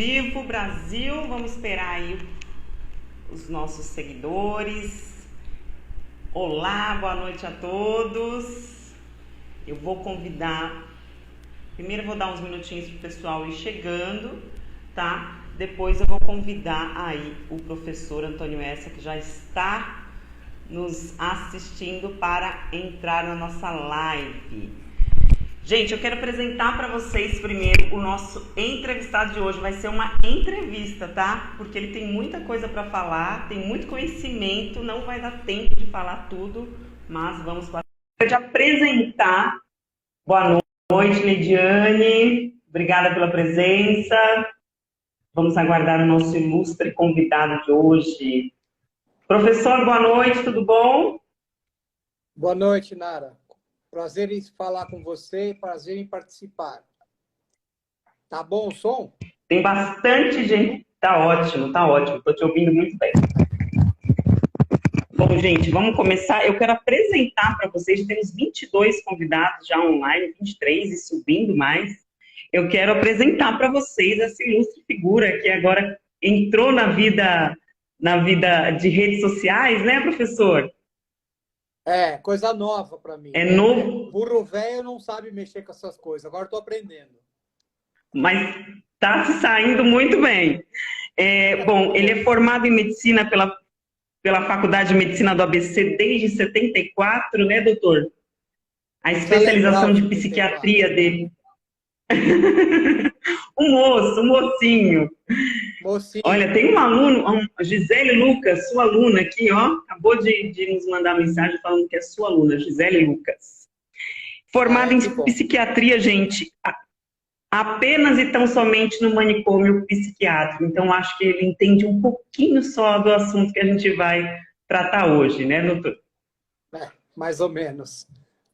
vivo, Brasil. Vamos esperar aí os nossos seguidores. Olá, boa noite a todos. Eu vou convidar... Primeiro eu vou dar uns minutinhos para o pessoal ir chegando, tá? Depois eu vou convidar aí o professor Antônio Essa, que já está nos assistindo, para entrar na nossa live. Gente, eu quero apresentar para vocês primeiro o nosso entrevistado de hoje. Vai ser uma entrevista, tá? Porque ele tem muita coisa para falar, tem muito conhecimento, não vai dar tempo de falar tudo, mas vamos para de apresentar. Boa noite, Lidiane. Obrigada pela presença. Vamos aguardar o nosso ilustre convidado de hoje. Professor, boa noite, tudo bom? Boa noite, Nara. Prazer em falar com você, prazer em participar. Tá bom o som? Tem bastante gente. Tá ótimo, Estou te ouvindo muito bem. Bom, gente, vamos começar. Eu quero apresentar para vocês, temos 22 convidados já online, 23 e subindo mais. Eu quero apresentar para vocês essa ilustre figura que agora entrou na vida de redes sociais, né, professor? É, coisa nova para mim. É novo. Burro velho não sabe mexer com essas coisas. Agora estou aprendendo. Mas está se saindo muito bem. Bom, ele é formado em medicina pela Faculdade de Medicina do ABC desde 74, né, doutor? A especialização de psiquiatria dele. Um mocinho. Olha, tem um aluno, Gisele Lucas, sua aluna aqui, ó, acabou de nos mandar mensagem falando que é sua aluna, Gisele Lucas. Formada em psiquiatria, gente, apenas e tão somente no manicômio psiquiátrico. Então, acho que ele entende um pouquinho só do assunto que a gente vai tratar hoje, né, doutor? Mais ou menos.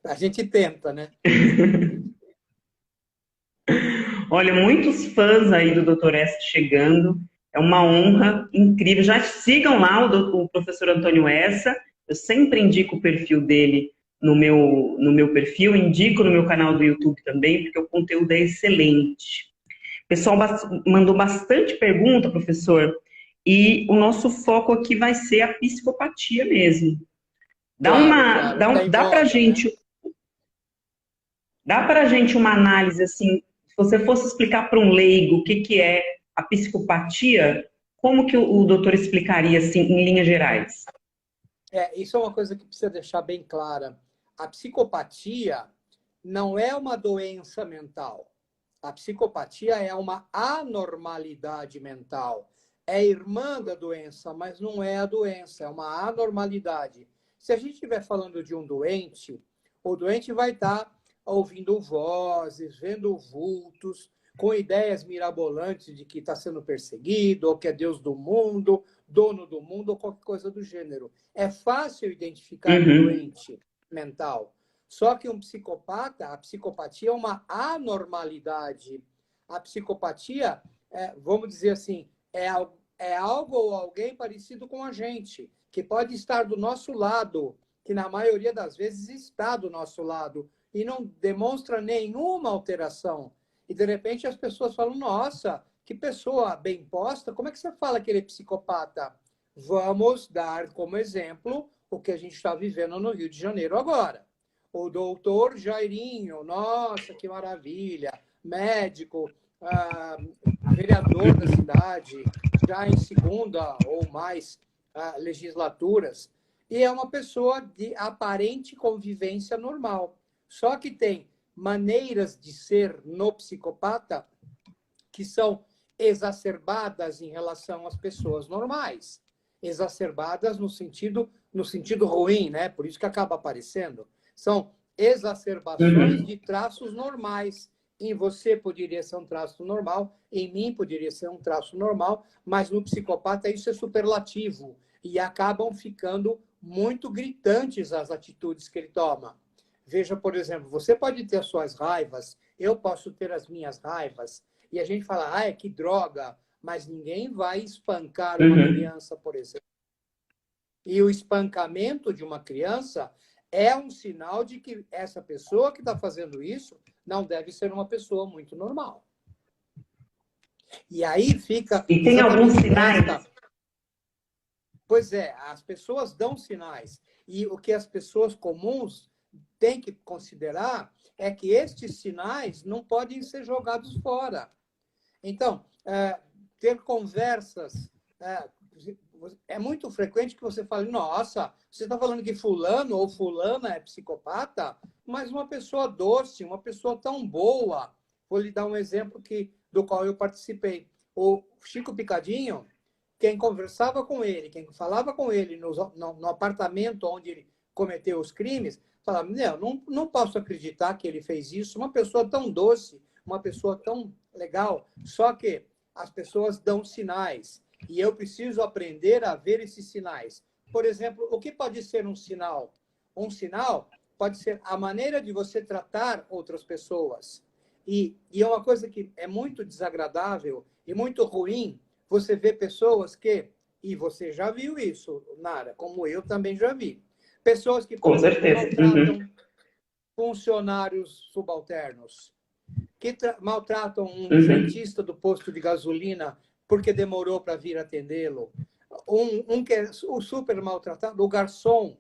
A gente tenta, né? Olha, muitos fãs aí do Dr. S chegando. É uma honra incrível. Já sigam lá o professor Antônio Essa. Eu sempre indico o perfil dele no meu perfil, indico no meu canal do YouTube também, porque o conteúdo é excelente. O pessoal mandou bastante pergunta, professor, e o nosso foco aqui vai ser a psicopatia mesmo. Dá pra gente uma análise assim, se você fosse explicar para um leigo o que é a psicopatia, como que o doutor explicaria assim, em linhas gerais? Isso é uma coisa que precisa deixar bem clara. A psicopatia não é uma doença mental. A psicopatia é uma anormalidade mental. É irmã da doença, mas não é a doença, é uma anormalidade. Se a gente estiver falando de um doente, o doente vai estar ouvindo vozes, vendo vultos, com ideias mirabolantes de que está sendo perseguido, ou que é Deus do mundo, dono do mundo, ou qualquer coisa do gênero. É fácil identificar um doente mental. Só que um psicopata, a psicopatia é uma anormalidade. A psicopatia, vamos dizer assim, é algo ou alguém parecido com a gente, que pode estar do nosso lado, que na maioria das vezes está do nosso lado, e não demonstra nenhuma alteração. E, de repente, as pessoas falam, nossa, que pessoa bem posta, como é que você fala que ele é psicopata? Vamos dar como exemplo o que a gente está vivendo no Rio de Janeiro agora. O doutor Jairinho, nossa, que maravilha, médico, vereador da cidade, já em segunda ou mais legislaturas, e é uma pessoa de aparente convivência normal. Só que tem maneiras de ser no psicopata que são exacerbadas em relação às pessoas normais. Exacerbadas no sentido ruim, né? Por isso que acaba aparecendo. São exacerbações de traços normais. Em você poderia ser um traço normal, em mim poderia ser um traço normal, mas no psicopata isso é superlativo e acabam ficando muito gritantes as atitudes que ele toma. Veja, por exemplo, você pode ter as suas raivas, eu posso ter as minhas raivas, e a gente fala, que droga, mas ninguém vai espancar uma criança, por exemplo. E o espancamento de uma criança é um sinal de que essa pessoa que está fazendo isso não deve ser uma pessoa muito normal. E aí fica... E tem alguns sinais? Pois é, as pessoas dão sinais. E o que as pessoas comuns têm que considerar é que estes sinais não podem ser jogados fora. Então, ter conversas... É muito frequente que você fale, nossa, você está falando que fulano ou fulana é psicopata, mas uma pessoa doce, uma pessoa tão boa. Vou lhe dar um exemplo do qual eu participei. O Chico Picadinho, quem conversava com ele, quem falava com ele no apartamento onde ele cometeu os crimes, falava, não posso acreditar que ele fez isso. Uma pessoa tão doce, uma pessoa tão legal. Só que as pessoas dão sinais. E eu preciso aprender a ver esses sinais. Por exemplo, o que pode ser um sinal? Um sinal pode ser a maneira de você tratar outras pessoas. E é uma coisa que é muito desagradável e muito ruim, você vê pessoas que, e você já viu isso, Nara, como eu também já vi, pessoas que, por exemplo, maltratam funcionários subalternos, que maltratam um frentista do posto de gasolina porque demorou para vir atendê-lo, um que é o super maltratado, o garçom,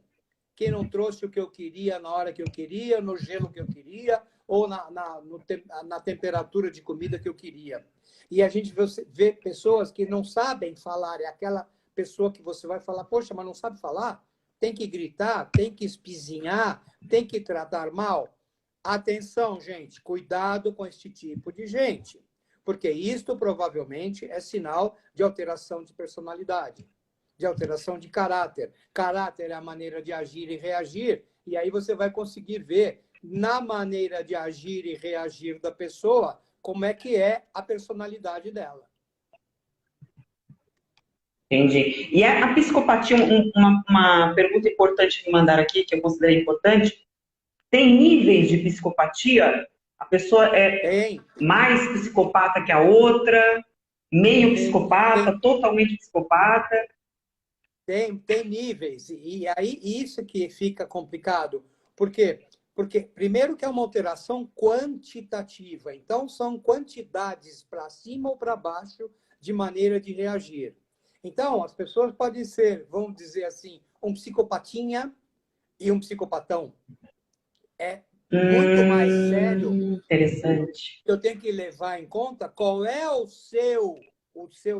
que não trouxe o que eu queria na hora que eu queria, no gelo que eu queria, ou na temperatura de comida que eu queria. E a gente vê pessoas que não sabem falar, é aquela pessoa que você vai falar, poxa, mas não sabe falar? Tem que gritar, tem que espizinhar, tem que tratar mal. Atenção, gente, cuidado com este tipo de gente, porque isto provavelmente é sinal de alteração de personalidade, de alteração de caráter. Caráter é a maneira de agir e reagir, e aí você vai conseguir ver na maneira de agir e reagir da pessoa como é que é a personalidade dela. Entendi. E a psicopatia, uma pergunta importante que mandaram aqui, que eu considerei importante, tem níveis de psicopatia? A pessoa é mais psicopata que a outra, meio psicopata, totalmente psicopata? Tem níveis. E aí isso que fica complicado. Por quê? Porque, primeiro, que é uma alteração quantitativa. Então, são quantidades para cima ou para baixo de maneira de reagir. Então, as pessoas podem ser, vamos dizer assim, um psicopatinha e um psicopatão. É muito mais sério. Interessante. Eu tenho que levar em conta qual é o seu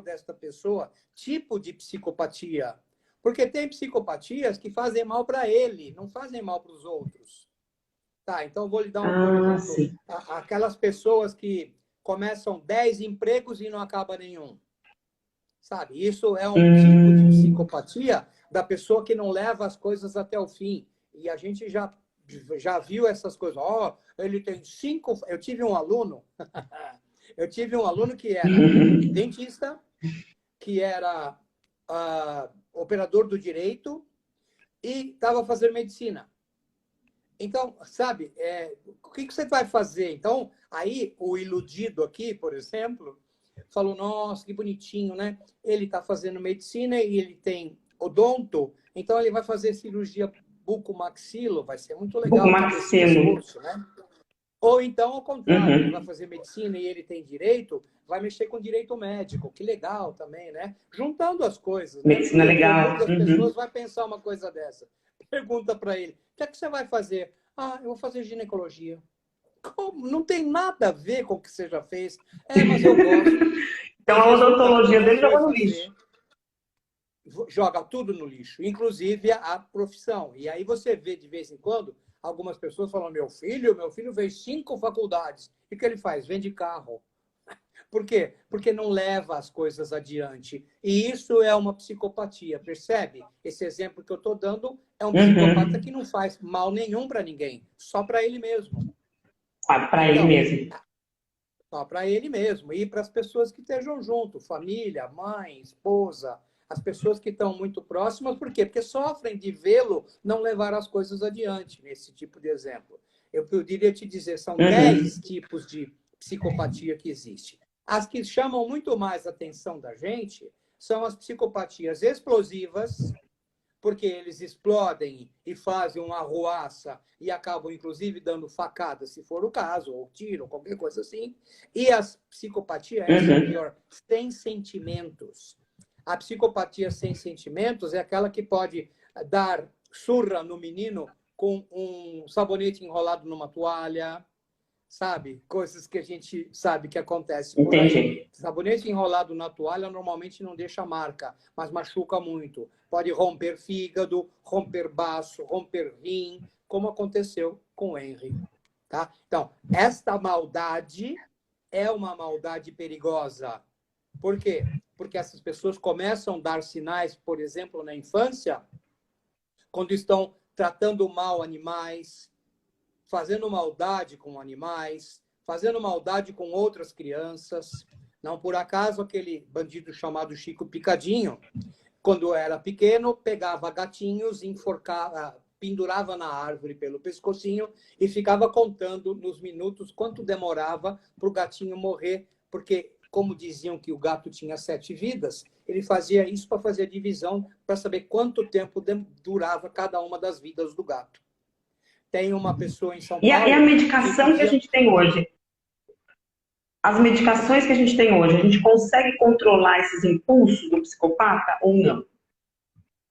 desta pessoa, tipo de psicopatia. Porque tem psicopatias que fazem mal para ele, não fazem mal para os outros. Tá, então vou lhe dar por exemplo, aquelas pessoas que começam 10 empregos e não acaba nenhum. Sabe? Isso é um tipo de psicopatia da pessoa que não leva as coisas até o fim. E a gente já viu essas coisas. Ele tem 5... Eu tive um aluno que era dentista, que era operador do direito e estava fazendo medicina. Então, sabe, o que você vai fazer? Então, aí o iludido aqui, por exemplo, falou, nossa, que bonitinho, né? Ele está fazendo medicina e ele tem odonto, então ele vai fazer cirurgia bucomaxilo, vai ser muito legal. Bucomaxilo. Né? Ou então, ao contrário, ele vai fazer medicina e ele tem direito, vai mexer com direito médico, que legal também, né? Juntando as coisas. Medicina né? legal. As pessoas vão pensar uma coisa dessa. Pergunta para ele, o que é que você vai fazer? Eu vou fazer ginecologia. Como? Não tem nada a ver com o que você já fez. Mas eu gosto. Então a odontologia dele joga no lixo. Joga tudo no lixo, inclusive a profissão. E aí você vê, de vez em quando, algumas pessoas falam, meu filho fez 5 faculdades. E o que ele faz? Vende carro. Por quê? Porque não leva as coisas adiante. E isso é uma psicopatia, percebe? Esse exemplo que eu estou dando é um psicopata que não faz mal nenhum para ninguém, só para ele mesmo. Para ele mesmo. Só para ele mesmo. E para as pessoas que estejam junto, família, mãe, esposa, as pessoas que estão muito próximas, por quê? Porque sofrem de vê-lo não levar as coisas adiante, nesse tipo de exemplo. Eu poderia te dizer, são 10 tipos de psicopatia que existem. As que chamam muito mais a atenção da gente são as psicopatias explosivas, porque eles explodem e fazem uma arruaça e acabam, inclusive, dando facada, se for o caso, ou tiro, qualquer coisa assim. E a psicopatia, essa é a pior, sem sentimentos. A psicopatia sem sentimentos é aquela que pode dar surra no menino com um sabonete enrolado numa toalha, sabe? Coisas que a gente sabe que acontece por aí. Sabonete enrolado na toalha normalmente não deixa marca, mas machuca muito. Pode romper fígado, romper baço, romper rim, como aconteceu com o Henry. Tá? Então, esta maldade é uma maldade perigosa. Por quê? Porque essas pessoas começam a dar sinais, por exemplo, na infância, quando estão tratando mal animais, fazendo maldade com animais, fazendo maldade com outras crianças. Não por acaso aquele bandido chamado Chico Picadinho, quando era pequeno, pegava gatinhos, enforcava, pendurava na árvore pelo pescocinho e ficava contando nos minutos quanto demorava para o gatinho morrer, porque, como diziam que o gato tinha 7 vidas, ele fazia isso para fazer a divisão, para saber quanto tempo durava cada uma das vidas do gato. Tem uma pessoa em São Paulo... E a medicação que a gente tem hoje? As medicações que a gente tem hoje, a gente consegue controlar esses impulsos do psicopata ou não?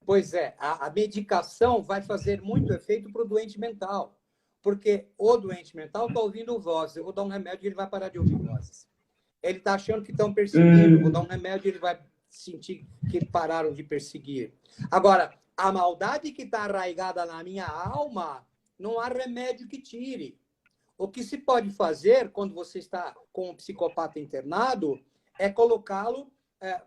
Pois é, a medicação vai fazer muito efeito para o doente mental. Porque o doente mental está ouvindo vozes. Eu vou dar um remédio e ele vai parar de ouvir vozes. Ele está achando que estão perseguindo. Vou dar um remédio e ele vai sentir que pararam de perseguir. Agora, a maldade que está arraigada na minha alma, não há remédio que tire. O que se pode fazer quando você está com um psicopata internado é colocá-lo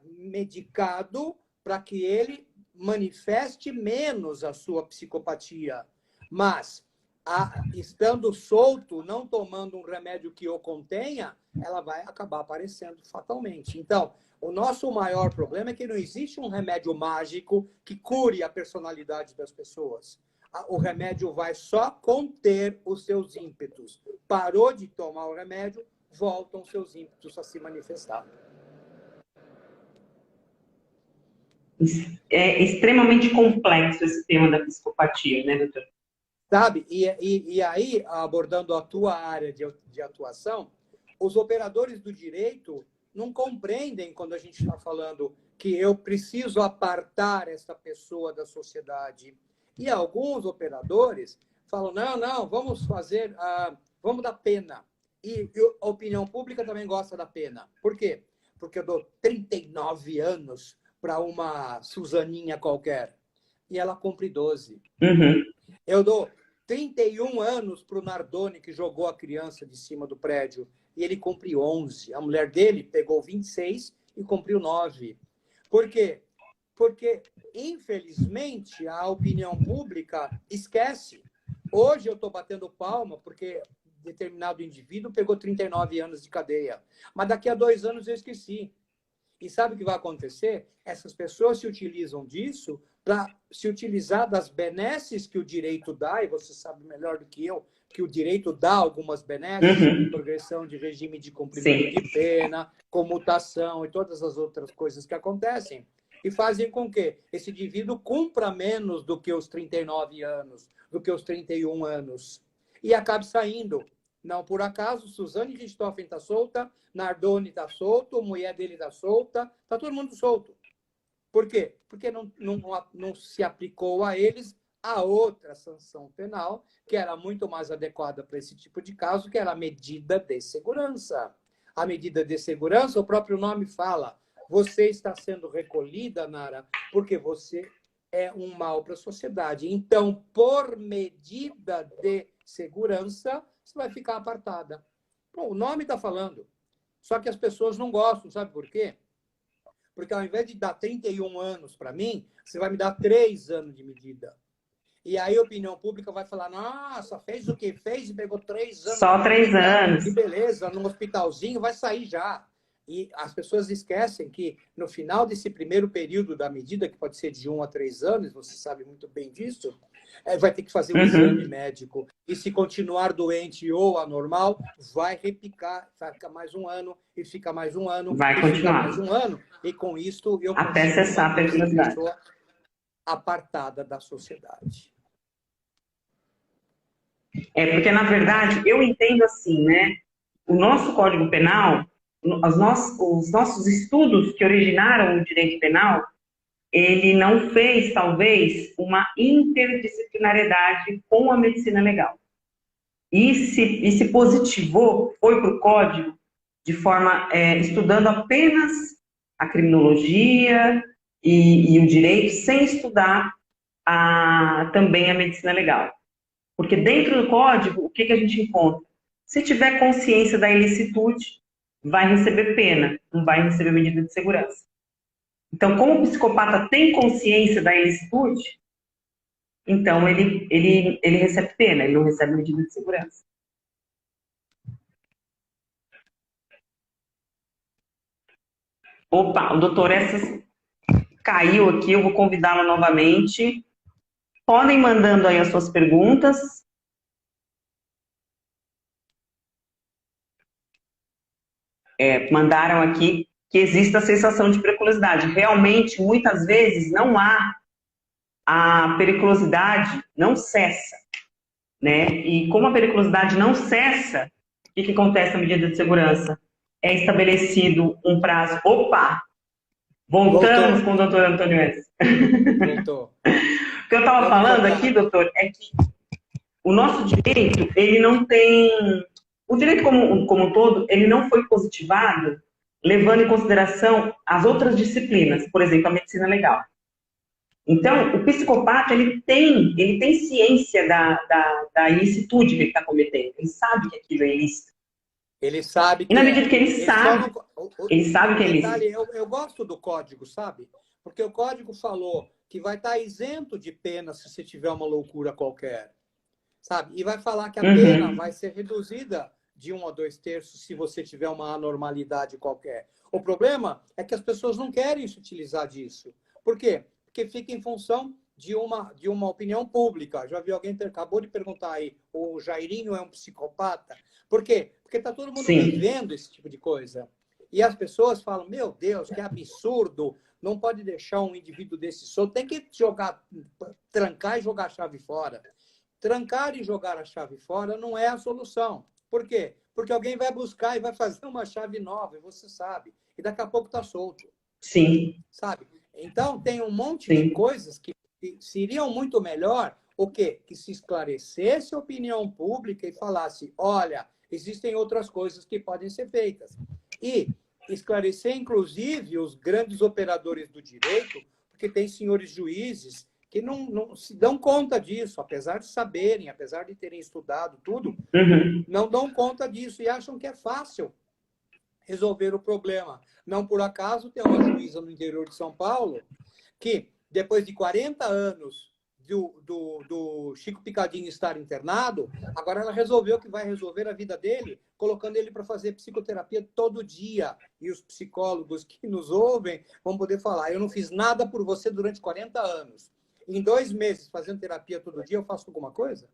medicado para que ele manifeste menos a sua psicopatia. Mas, estando solto, não tomando um remédio que o contenha, ela vai acabar aparecendo fatalmente. Então, o nosso maior problema é que não existe um remédio mágico que cure a personalidade das pessoas. O remédio vai só conter os seus ímpetos. Parou de tomar o remédio, voltam seus ímpetos a se manifestar. É extremamente complexo esse tema da psicopatia, né, doutor? Sabe? E aí, abordando a tua área de atuação, os operadores do direito não compreendem quando a gente está falando que eu preciso apartar essa pessoa da sociedade. E alguns operadores falam, não, vamos fazer, vamos dar pena. E a opinião pública também gosta da pena. Por quê? Porque eu dou 39 anos para uma Suzaninha qualquer. E ela cumpre 12. Eu dou 31 anos para o Nardoni, que jogou a criança de cima do prédio. E ele cumpre 11. A mulher dele pegou 26 e cumpriu 9. Por quê? Porque, infelizmente, a opinião pública esquece. Hoje eu estou batendo palma porque determinado indivíduo pegou 39 anos de cadeia. Mas daqui a 2 anos eu esqueci. E sabe o que vai acontecer? Essas pessoas se utilizam disso para se utilizar das benesses que o direito dá, e você sabe melhor do que eu, que o direito dá algumas benesses, progressão de regime de cumprimento de pena, comutação e todas as outras coisas que acontecem. E fazem com que esse indivíduo cumpra menos do que os 39 anos, do que os 31 anos. E acabe saindo. Não por acaso, Suzane Richthofen está solta, Nardoni está solto, a mulher dele está solta, está todo mundo solto. Por quê? Porque não se aplicou a eles a outra sanção penal, que era muito mais adequada para esse tipo de caso, que era a medida de segurança. A medida de segurança, o próprio nome fala, você está sendo recolhida, Nara, porque você é um mal para a sociedade. Então, por medida de segurança, você vai ficar apartada. Bom, o nome está falando. Só que as pessoas não gostam, sabe por quê? Porque ao invés de dar 31 anos para mim, você vai me dar 3 anos de medida. E aí a opinião pública vai falar, nossa, fez o que fez e pegou 3 anos. Só 3 anos. Que beleza, num hospitalzinho vai sair já. E as pessoas esquecem que no final desse primeiro período da medida, que pode ser de 1 a 3 anos, você sabe muito bem disso, vai ter que fazer um exame médico. E se continuar doente ou anormal, vai repicar, vai ficar mais 1 ano, e fica mais 1 ano, vai e continuar. Fica mais 1 ano, e com isso eu até cessar a periculosidade. apartada da sociedade. Porque, na verdade, eu entendo assim, né? O nosso Código Penal, os nossos estudos que originaram o direito penal, ele não fez, talvez, uma interdisciplinariedade com a medicina legal. E se positivou, foi para o Código, de forma, estudando apenas a criminologia e o direito, sem estudar também a medicina legal. Porque dentro do Código, o que a gente encontra? Se tiver consciência da ilicitude, vai receber pena, não vai receber medida de segurança. Então, como o psicopata tem consciência da ilicitude, então ele recebe pena, ele não recebe medida de segurança. Opa, o doutor Essas caiu aqui, eu vou convidá-lo novamente. Podem mandando aí as suas perguntas. Mandaram aqui que existe a sensação de periculosidade. Realmente, muitas vezes, não há. A periculosidade não cessa, né? E como a periculosidade não cessa, o que acontece na medida de segurança? É estabelecido um prazo. Opa! Voltamos com o doutor Antônio S. Voltou. O que eu estava falando aqui, doutor, é que o nosso direito, ele não tem... O direito como um todo, ele não foi positivado levando em consideração as outras disciplinas, por exemplo, a medicina legal. Então, o psicopata, ele tem ciência da ilicitude que ele está cometendo. Ele sabe que aquilo é ilícito. Ele sabe que... E na medida que ele sabe que é ilícito. Eu gosto do código, sabe? Porque o código falou que vai estar isento de pena se você tiver uma loucura qualquer, sabe? E vai falar que a pena vai ser reduzida de 1 a 2 terços se você tiver uma anormalidade qualquer. O problema é que as pessoas não querem se utilizar disso. Por quê? Porque fica em função de uma opinião pública. Já vi alguém acabou de perguntar aí, o Jairinho é um psicopata? Por quê? Porque está todo mundo vivendo esse tipo de coisa. E as pessoas falam, meu Deus, que absurdo, não pode deixar um indivíduo desse solto, tem que trancar e jogar a chave fora. Trancar e jogar a chave fora não é a solução. Por quê? Porque alguém vai buscar e vai fazer uma chave nova, e você sabe. E daqui a pouco está solto. Sim. Sabe? Então, tem um monte de coisas que seriam muito melhor, o quê? Que se esclarecesse a opinião pública e falasse, olha, existem outras coisas que podem ser feitas. E esclarecer, inclusive, os grandes operadores do direito, porque tem senhores juízes que não se dão conta disso, apesar de saberem, apesar de terem estudado tudo, não dão conta disso e acham que é fácil resolver o problema. Não por acaso tem uma juíza no interior de São Paulo que, depois de 40 anos do Chico Picadinho estar internado, agora ela resolveu que vai resolver a vida dele, colocando ele para fazer psicoterapia todo dia. E os psicólogos que nos ouvem vão poder falar, eu não fiz nada por você durante 40 anos. Em 2 meses, fazendo terapia todo dia, eu faço alguma coisa?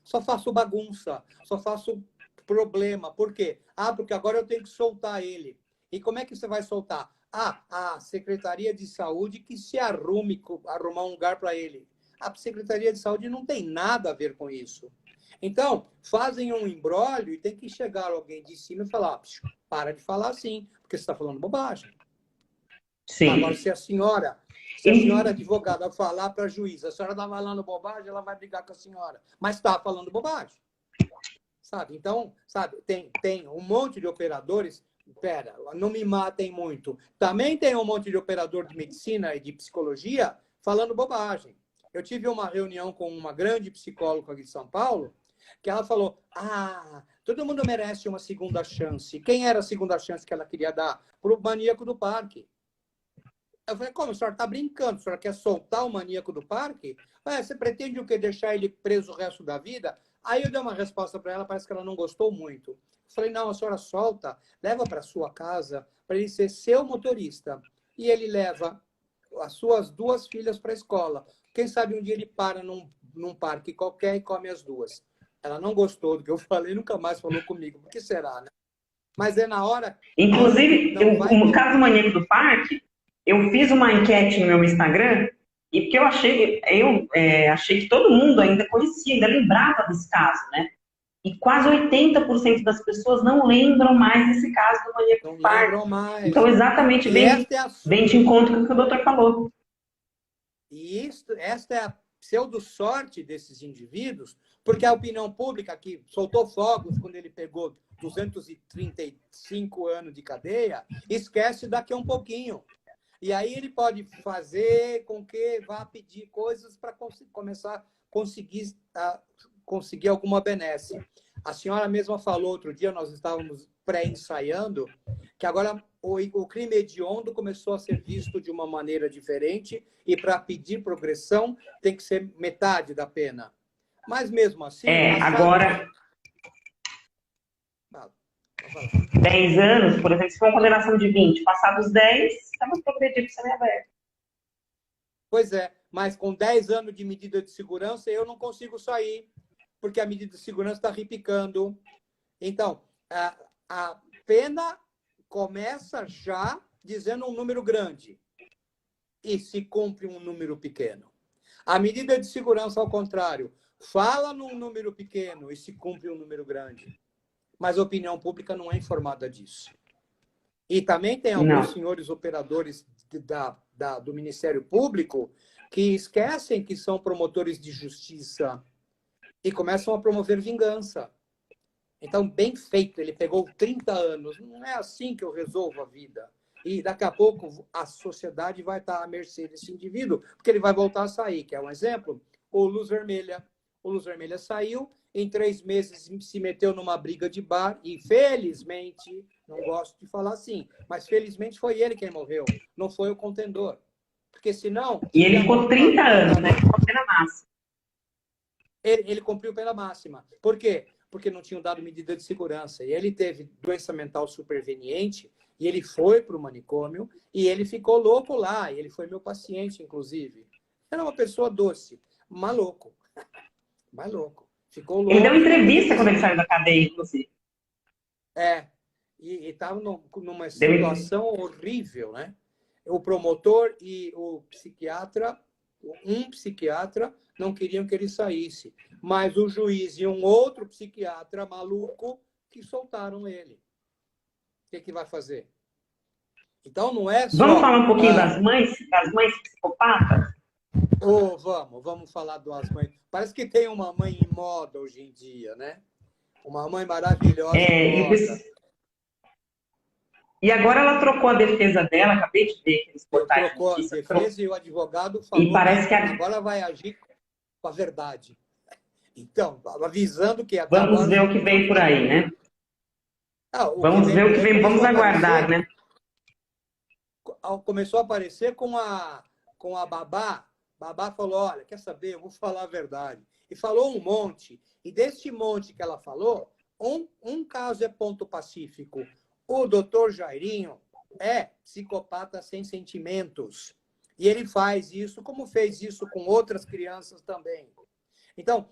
Só faço bagunça, só faço problema. Por quê? Porque agora eu tenho que soltar ele. E como é que você vai soltar? A Secretaria de Saúde que se arrumar um lugar para ele. A Secretaria de Saúde não tem nada a ver com isso. Então, fazem um imbróglio e tem que chegar alguém de cima e falar, para de falar assim, porque você está falando bobagem. Sim. Agora, se a senhora advogada falar para a juíza, a senhora está falando bobagem, ela vai brigar com a senhora. Mas está falando bobagem. Sabe? Então, sabe, tem um monte de operadores. Pera, não me matem muito. Também tem um monte de operador de medicina e de psicologia falando bobagem. Eu tive uma reunião com uma grande psicóloga aqui de São Paulo, que ela falou, todo mundo merece uma segunda chance. Quem era a segunda chance que ela queria dar? Para o maníaco do parque. Eu falei, como? A senhora está brincando? A senhora quer soltar o maníaco do parque? Você pretende o quê? Deixar ele preso o resto da vida? Aí eu dei uma resposta para ela, parece que ela não gostou muito. Eu falei, não, a senhora solta, leva para sua casa para ele ser seu motorista. E ele leva as suas 2 filhas para a escola. Quem sabe um dia ele para num parque qualquer e come as 2. Ela não gostou do que eu falei, nunca mais falou comigo. Por que será, né? Mas é na hora... Inclusive, no caso do maníaco do parque, eu fiz uma enquete no meu Instagram E porque achei que todo mundo ainda conhecia, ainda lembrava desse caso, né? E quase 80% das pessoas não lembram mais desse caso do maníaco Não de parto. lembram mais. Então, exatamente, E esta é a, bem de encontro com o que o doutor falou. esta é a pseudo-sorte desses indivíduos, porque a opinião pública, que soltou fogos quando ele pegou 235 anos de cadeia, esquece daqui a um pouquinho. E aí ele pode fazer com que vá pedir coisas para começar a conseguir alguma benesse. A senhora mesma falou outro dia, nós estávamos pré-ensaiando, que agora o crime hediondo começou a ser visto de uma maneira diferente e para pedir progressão tem que ser metade da pena. Mas mesmo assim, Agora, 10 anos, por exemplo, se for uma condenação de 20, passados 10, estamos progredindo semiaberto. Pois é, mas com 10 anos de medida de segurança, eu não consigo sair, porque a medida de segurança está repicando. Então, a pena começa já dizendo um número grande e se cumpre um número pequeno. A medida de segurança, ao contrário, fala num número pequeno e se cumpre um número grande. Mas a opinião pública não é informada disso. E também tem alguns senhores operadores do Ministério Público que esquecem que são promotores de justiça e começam a promover vingança. Então, bem feito, ele pegou 30 anos. Não é assim que eu resolvo a vida. E daqui a pouco a sociedade vai estar à mercê desse indivíduo, porque ele vai voltar a sair. Quer um exemplo? O Luz Vermelha. O Luz Vermelha saiu, em 3 meses se meteu numa briga de bar e, felizmente, não gosto de falar assim, mas felizmente foi ele quem morreu, não foi o contendor. Porque senão... E ele ficou 30 anos, né? Ficou pena máxima. Ele cumpriu pena máxima. Por quê? Porque não tinham dado medida de segurança. E ele teve doença mental superveniente, e ele foi para o manicômio, e ele ficou louco lá. E ele foi meu paciente, inclusive. Era uma pessoa doce, maluco. Maluco. Ficou louco. Ele deu entrevista quando ele saiu da cadeia, inclusive. E estava numa situação horrível, né? O promotor e o psiquiatra, um psiquiatra, não queriam que ele saísse. Mas o juiz e um outro psiquiatra maluco que soltaram ele. O que vai fazer? Então, não é só... Vamos falar um pouquinho das mães psicopatas? Vamos falar das mães. Parece que tem uma mãe em moda hoje em dia, né? Uma mãe maravilhosa em moda. E agora ela trocou a defesa dela, acabei de ver aqueles portais trocou de justiça. A defesa e o advogado falou e parece que agora vai agir com a verdade. Então, avisando que até vamos agora... ver o que vem por aí, né? Vamos ver o que vem, vamos aguardar, né? Começou a aparecer com a Babá. Babá falou, olha, quer saber, eu vou falar a verdade. E falou um monte. E deste monte que ela falou, um caso é ponto pacífico. O doutor Jairinho é psicopata sem sentimentos. E ele faz isso, como fez isso com outras crianças também. Então,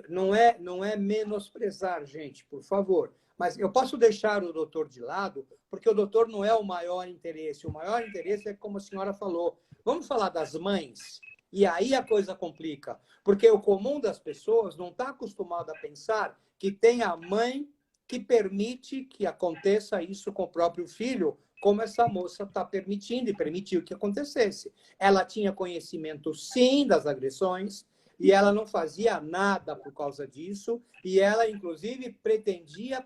não é menosprezar, gente, por favor. Mas eu posso deixar o doutor de lado, porque o doutor não é o maior interesse. O maior interesse é como a senhora falou. Vamos falar das mães? E aí a coisa complica. Porque o comum das pessoas não está acostumado a pensar que tem a mãe que permite que aconteça isso com o próprio filho, como essa moça está permitindo e permitiu que acontecesse. Ela tinha conhecimento, sim, das agressões, e ela não fazia nada por causa disso, e ela, inclusive, pretendia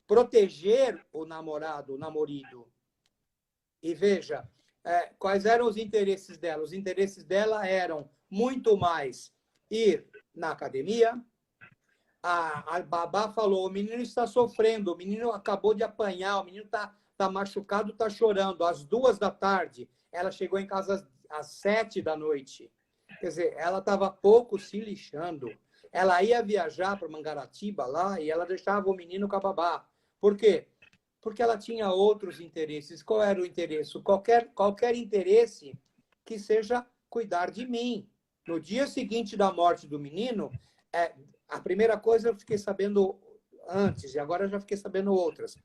proteger o namorado, o namorido. E veja, quais eram os interesses dela? Os interesses dela eram muito mais ir na academia. A babá falou, o menino está sofrendo, o menino acabou de apanhar, o menino está machucado, está chorando. Às 2 da tarde, ela chegou em casa às 7 da noite. Quer dizer, ela estava pouco se lixando. Ela ia viajar para Mangaratiba lá e ela deixava o menino com a babá. Por quê? Porque ela tinha outros interesses. Qual era o interesse? Qualquer interesse que seja cuidar de mim. No dia seguinte da morte do menino, a primeira coisa eu fiquei sabendo antes, e agora eu já fiquei sabendo outras.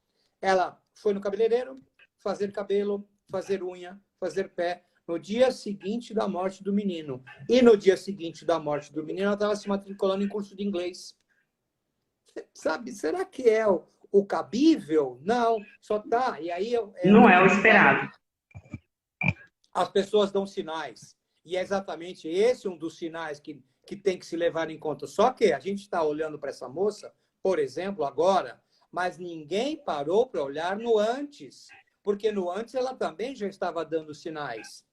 Ela foi no cabeleireiro, fazer cabelo, fazer unha, fazer pé. no dia seguinte da morte do menino. E no dia seguinte da morte do menino, ela estava se matriculando em curso de inglês. Sabe, será que é o cabível? Não, só tá. E aí Não é o esperado. As pessoas dão sinais. E é exatamente esse um dos sinais que tem que se levar em conta. Só que a gente está olhando para essa moça, por exemplo, agora, mas ninguém parou para olhar no antes. Porque no antes ela também já estava dando sinais.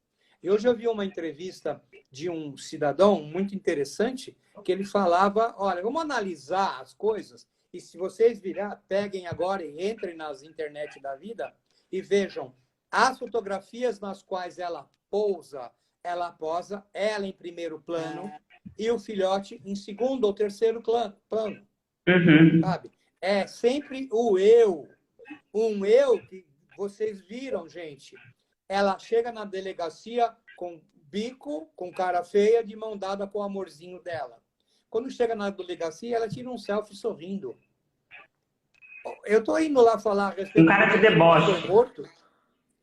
E hoje eu vi uma entrevista de um cidadão muito interessante, que ele falava, olha, vamos analisar as coisas, e se vocês virar, peguem agora e entrem nas internet da vida e vejam as fotografias nas quais ela posa ela em primeiro plano e o filhote em segundo ou terceiro plano. Sabe? É sempre o eu. Um eu que vocês viram, gente. Ela chega na delegacia com bico, com cara feia, de mão dada com o amorzinho dela. Quando chega na delegacia, ela tira um selfie sorrindo. Eu tô indo lá falar a respeito... Um cara de deboche. Morto.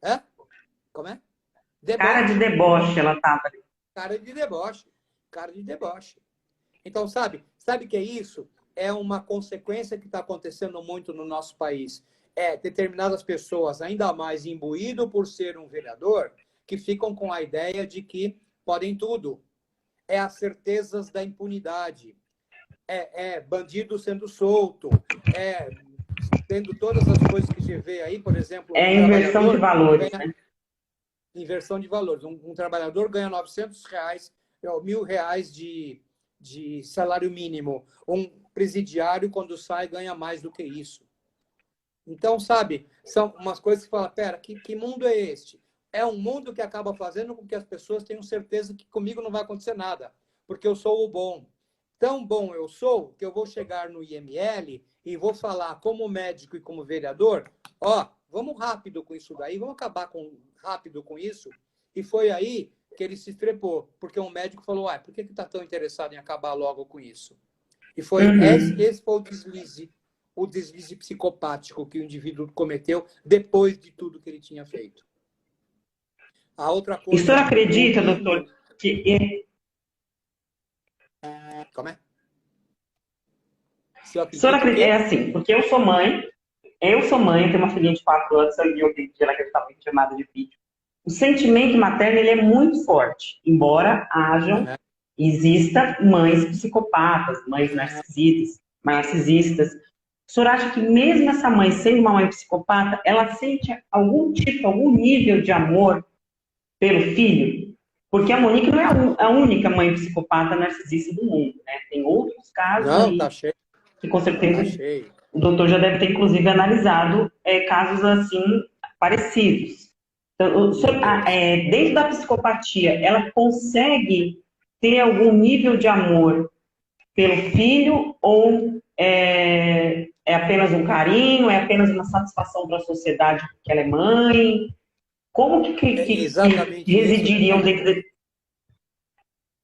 É? Como é? Deboche. Cara de deboche ela tava. Cara de deboche. Cara de deboche. Então, sabe o que é isso? É uma consequência que está acontecendo muito no nosso país. Determinadas pessoas, ainda mais imbuído por ser um vereador, que ficam com a ideia de que podem tudo. É as certezas da impunidade. Bandido sendo solto. Tendo todas as coisas que você vê aí, por exemplo... inversão de valores, né? Inversão de valores. Um trabalhador ganha R$900, R$1.000 de salário mínimo. Um presidiário, quando sai, ganha mais do que isso. Então, sabe, são umas coisas que fala, pera, que mundo é este? É um mundo que acaba fazendo com que as pessoas tenham certeza que comigo não vai acontecer nada, porque eu sou o bom. Tão bom eu sou que eu vou chegar no IML e vou falar como médico e como vereador, vamos rápido com isso daí, vamos acabar rápido com isso. E foi aí que ele se estrepou, porque um médico falou, por que está tão interessado em acabar logo com isso? E foi esse foi o deslize psicopático que o indivíduo cometeu depois de tudo que ele tinha feito. A outra coisa... E o senhor acredita, doutor, que... Como é? O senhor acredita, é assim, porque eu sou mãe, eu tenho uma filhinha de 4 anos, eu vi o vídeo dela que eu estava em chamada de vídeo. O sentimento materno, ele é muito forte, embora exista mães psicopatas, mães narcisistas. O senhor acha que mesmo essa mãe sendo uma mãe psicopata, ela sente algum nível de amor pelo filho? Porque a Monique não é a única mãe psicopata narcisista do mundo, né? Tem outros casos aí tá cheio. Que com certeza o doutor já deve ter, inclusive, analisado casos assim parecidos. Então, dentro da psicopatia, ela consegue ter algum nível de amor pelo filho ou é apenas um carinho, é apenas uma satisfação para a sociedade porque ela é mãe? Como que residiriam dentro de...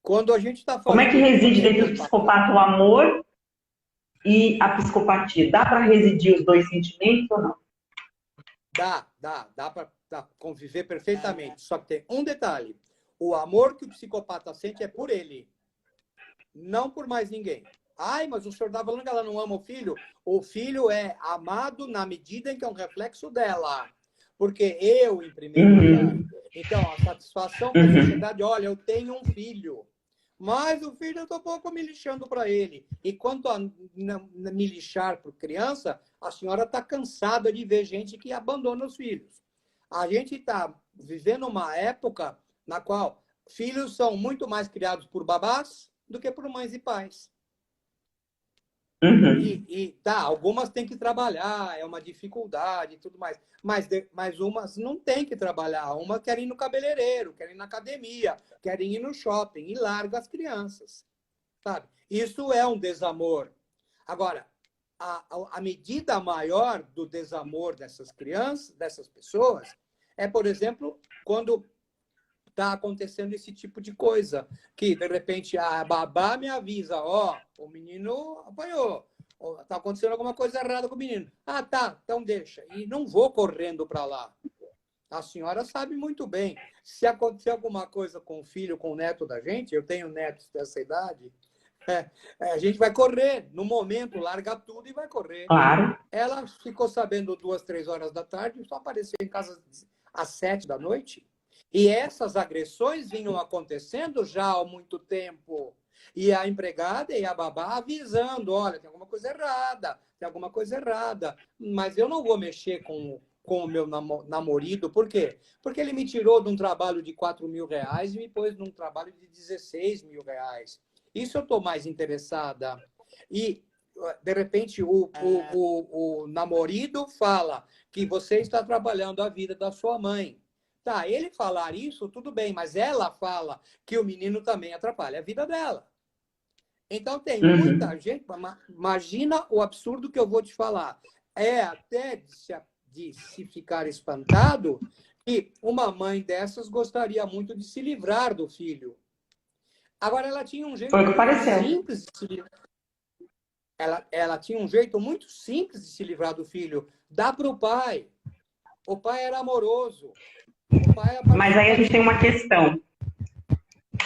Quando a gente está falando... Como é que reside dentro do psicopata o amor e a psicopatia? Dá para residir os dois sentimentos ou não? Dá para conviver perfeitamente. Só que tem um detalhe. O amor que o psicopata sente é por ele. Não por mais ninguém. Mas o senhor está falando que ela não ama o filho? O filho é amado na medida em que é um reflexo dela. Porque eu, em primeiro lugar. Então, a satisfação para a sociedade, olha, eu tenho um filho. Mas o filho eu estou pouco me lixando para ele. E quanto a me lixar por criança, a senhora está cansada de ver gente que abandona os filhos. A gente está vivendo uma época na qual filhos são muito mais criados por babás do que por mães e pais. Algumas têm que trabalhar, é uma dificuldade e tudo mais. Mas umas não têm que trabalhar. Umas querem ir no cabeleireiro, querem ir na academia, querem ir no shopping e larga as crianças. Sabe? Isso é um desamor. Agora, a medida maior do desamor dessas crianças, dessas pessoas, é, por exemplo, quando está acontecendo esse tipo de coisa. Que, de repente, a babá me avisa, o menino apanhou. Está acontecendo alguma coisa errada com o menino. Tá, então deixa. E não vou correndo para lá. A senhora sabe muito bem. Se acontecer alguma coisa com o filho, com o neto da gente, eu tenho netos dessa idade, a gente vai correr. No momento, larga tudo e vai correr. Claro. Ela ficou sabendo 2, 3 horas da tarde e só apareceu em casa às 7 da noite. E essas agressões vinham acontecendo já há muito tempo. E a empregada e a babá avisando, olha, tem alguma coisa errada, tem alguma coisa errada. Mas eu não vou mexer com o meu namorado. Por quê? Porque ele me tirou de um trabalho de 4 mil reais e me pôs num trabalho de 16 mil reais. Isso eu estou mais interessada. E, de repente, o namorado fala que você está trabalhando a vida da sua mãe. Tá, ele falar isso, tudo bem, mas ela fala que o menino também atrapalha a vida dela. Então, tem muita gente... Imagina o absurdo que eu vou te falar. É até de se ficar espantado que uma mãe dessas gostaria muito de se livrar do filho. Agora, ela tinha um jeito Foi o que muito pareceu. simples de se livrar. Ela tinha um jeito muito simples de se livrar do filho. Dá para o pai. O pai era amoroso. O pai era... Mas aí a gente tem uma questão.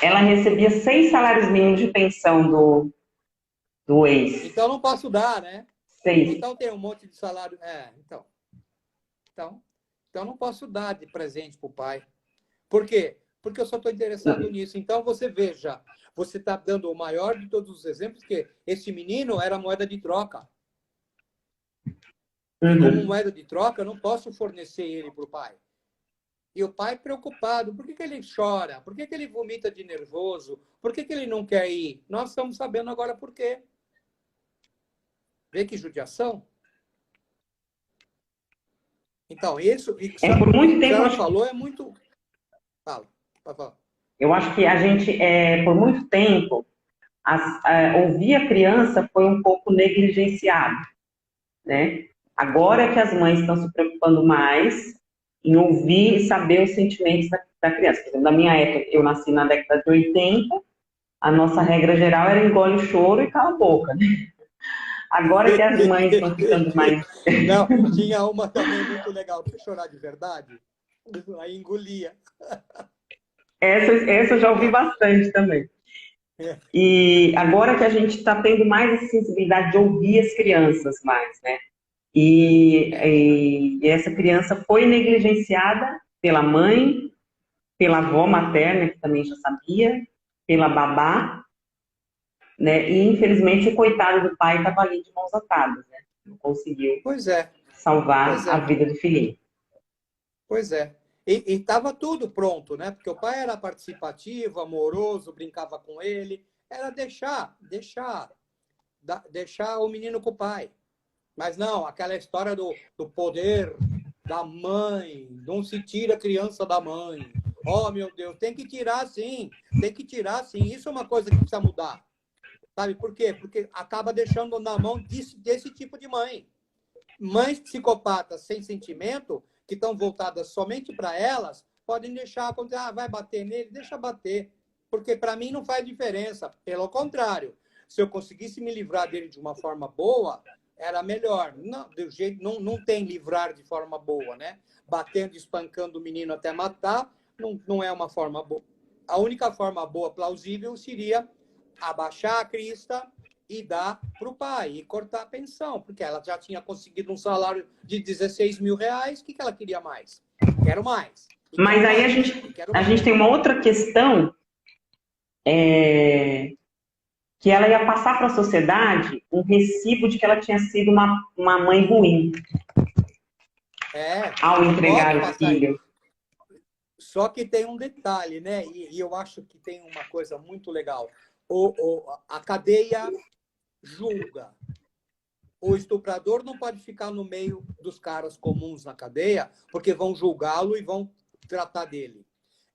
Ela recebia 6 salários mínimos de pensão do ex. Então não posso dar, né? 6. Então tem um monte de salário. Então não posso dar de presente para o pai. Por quê? Porque eu só estou interessado nisso. Então você veja, você está dando o maior de todos os exemplos, que esse menino era moeda de troca. E como moeda de troca, eu não posso fornecer ele para o pai. E o pai preocupado. Por que ele chora? Por que ele vomita de nervoso? Por que ele não quer ir? Nós estamos sabendo agora por quê. Vê que judiação? Então, isso Por muito tempo, ela falou é muito... Fala. Eu acho que a gente, por muito tempo, ouvir a criança foi um pouco negligenciado, né? Agora é que as mães estão se preocupando mais em ouvir e saber os sentimentos da criança. Por exemplo, na minha época, eu nasci na década de 80, a nossa regra geral era engole o choro e cala a boca, né? Agora que as mães estão ficando mais... Não, tinha uma também muito legal. Quer chorar de verdade? Aí engolia. Essa eu já ouvi bastante também. E agora que a gente está tendo mais essa sensibilidade de ouvir as crianças mais, né? E essa criança foi negligenciada pela mãe, pela avó materna, que também já sabia, pela babá, né? E infelizmente o coitado do pai estava ali de mãos atadas, né? Não conseguiu salvar a vida do filhinho. Pois é. E estava tudo pronto, né? Porque o pai era participativo, amoroso, brincava com ele. Era deixar o menino com o pai. Mas não, aquela história do poder da mãe, não se tira a criança da mãe. Oh, meu Deus, tem que tirar sim, tem que tirar sim. Isso é uma coisa que precisa mudar. Sabe por quê? Porque acaba deixando na mão desse tipo de mãe. Mães psicopatas sem sentimento, que estão voltadas somente para elas, podem deixar acontecer, vai bater nele, deixa bater. Porque para mim não faz diferença. Pelo contrário, se eu conseguisse me livrar dele de uma forma boa, era melhor. Não, do jeito, não tem livrar de forma boa, né? Batendo, espancando o menino até matar, não é uma forma boa. A única forma boa, plausível, seria abaixar a crista e dar para o pai e cortar a pensão, porque ela já tinha conseguido um salário de 16 mil reais, o que ela queria mais? Quero mais. Mas aí a gente tem uma outra questão, que ela ia passar para a sociedade um recibo de que ela tinha sido uma mãe ruim ao entregar o filho. Só que tem um detalhe, né? E eu acho que tem uma coisa muito legal. A cadeia julga. O estuprador não pode ficar no meio dos caras comuns na cadeia, porque vão julgá-lo e vão tratar dele.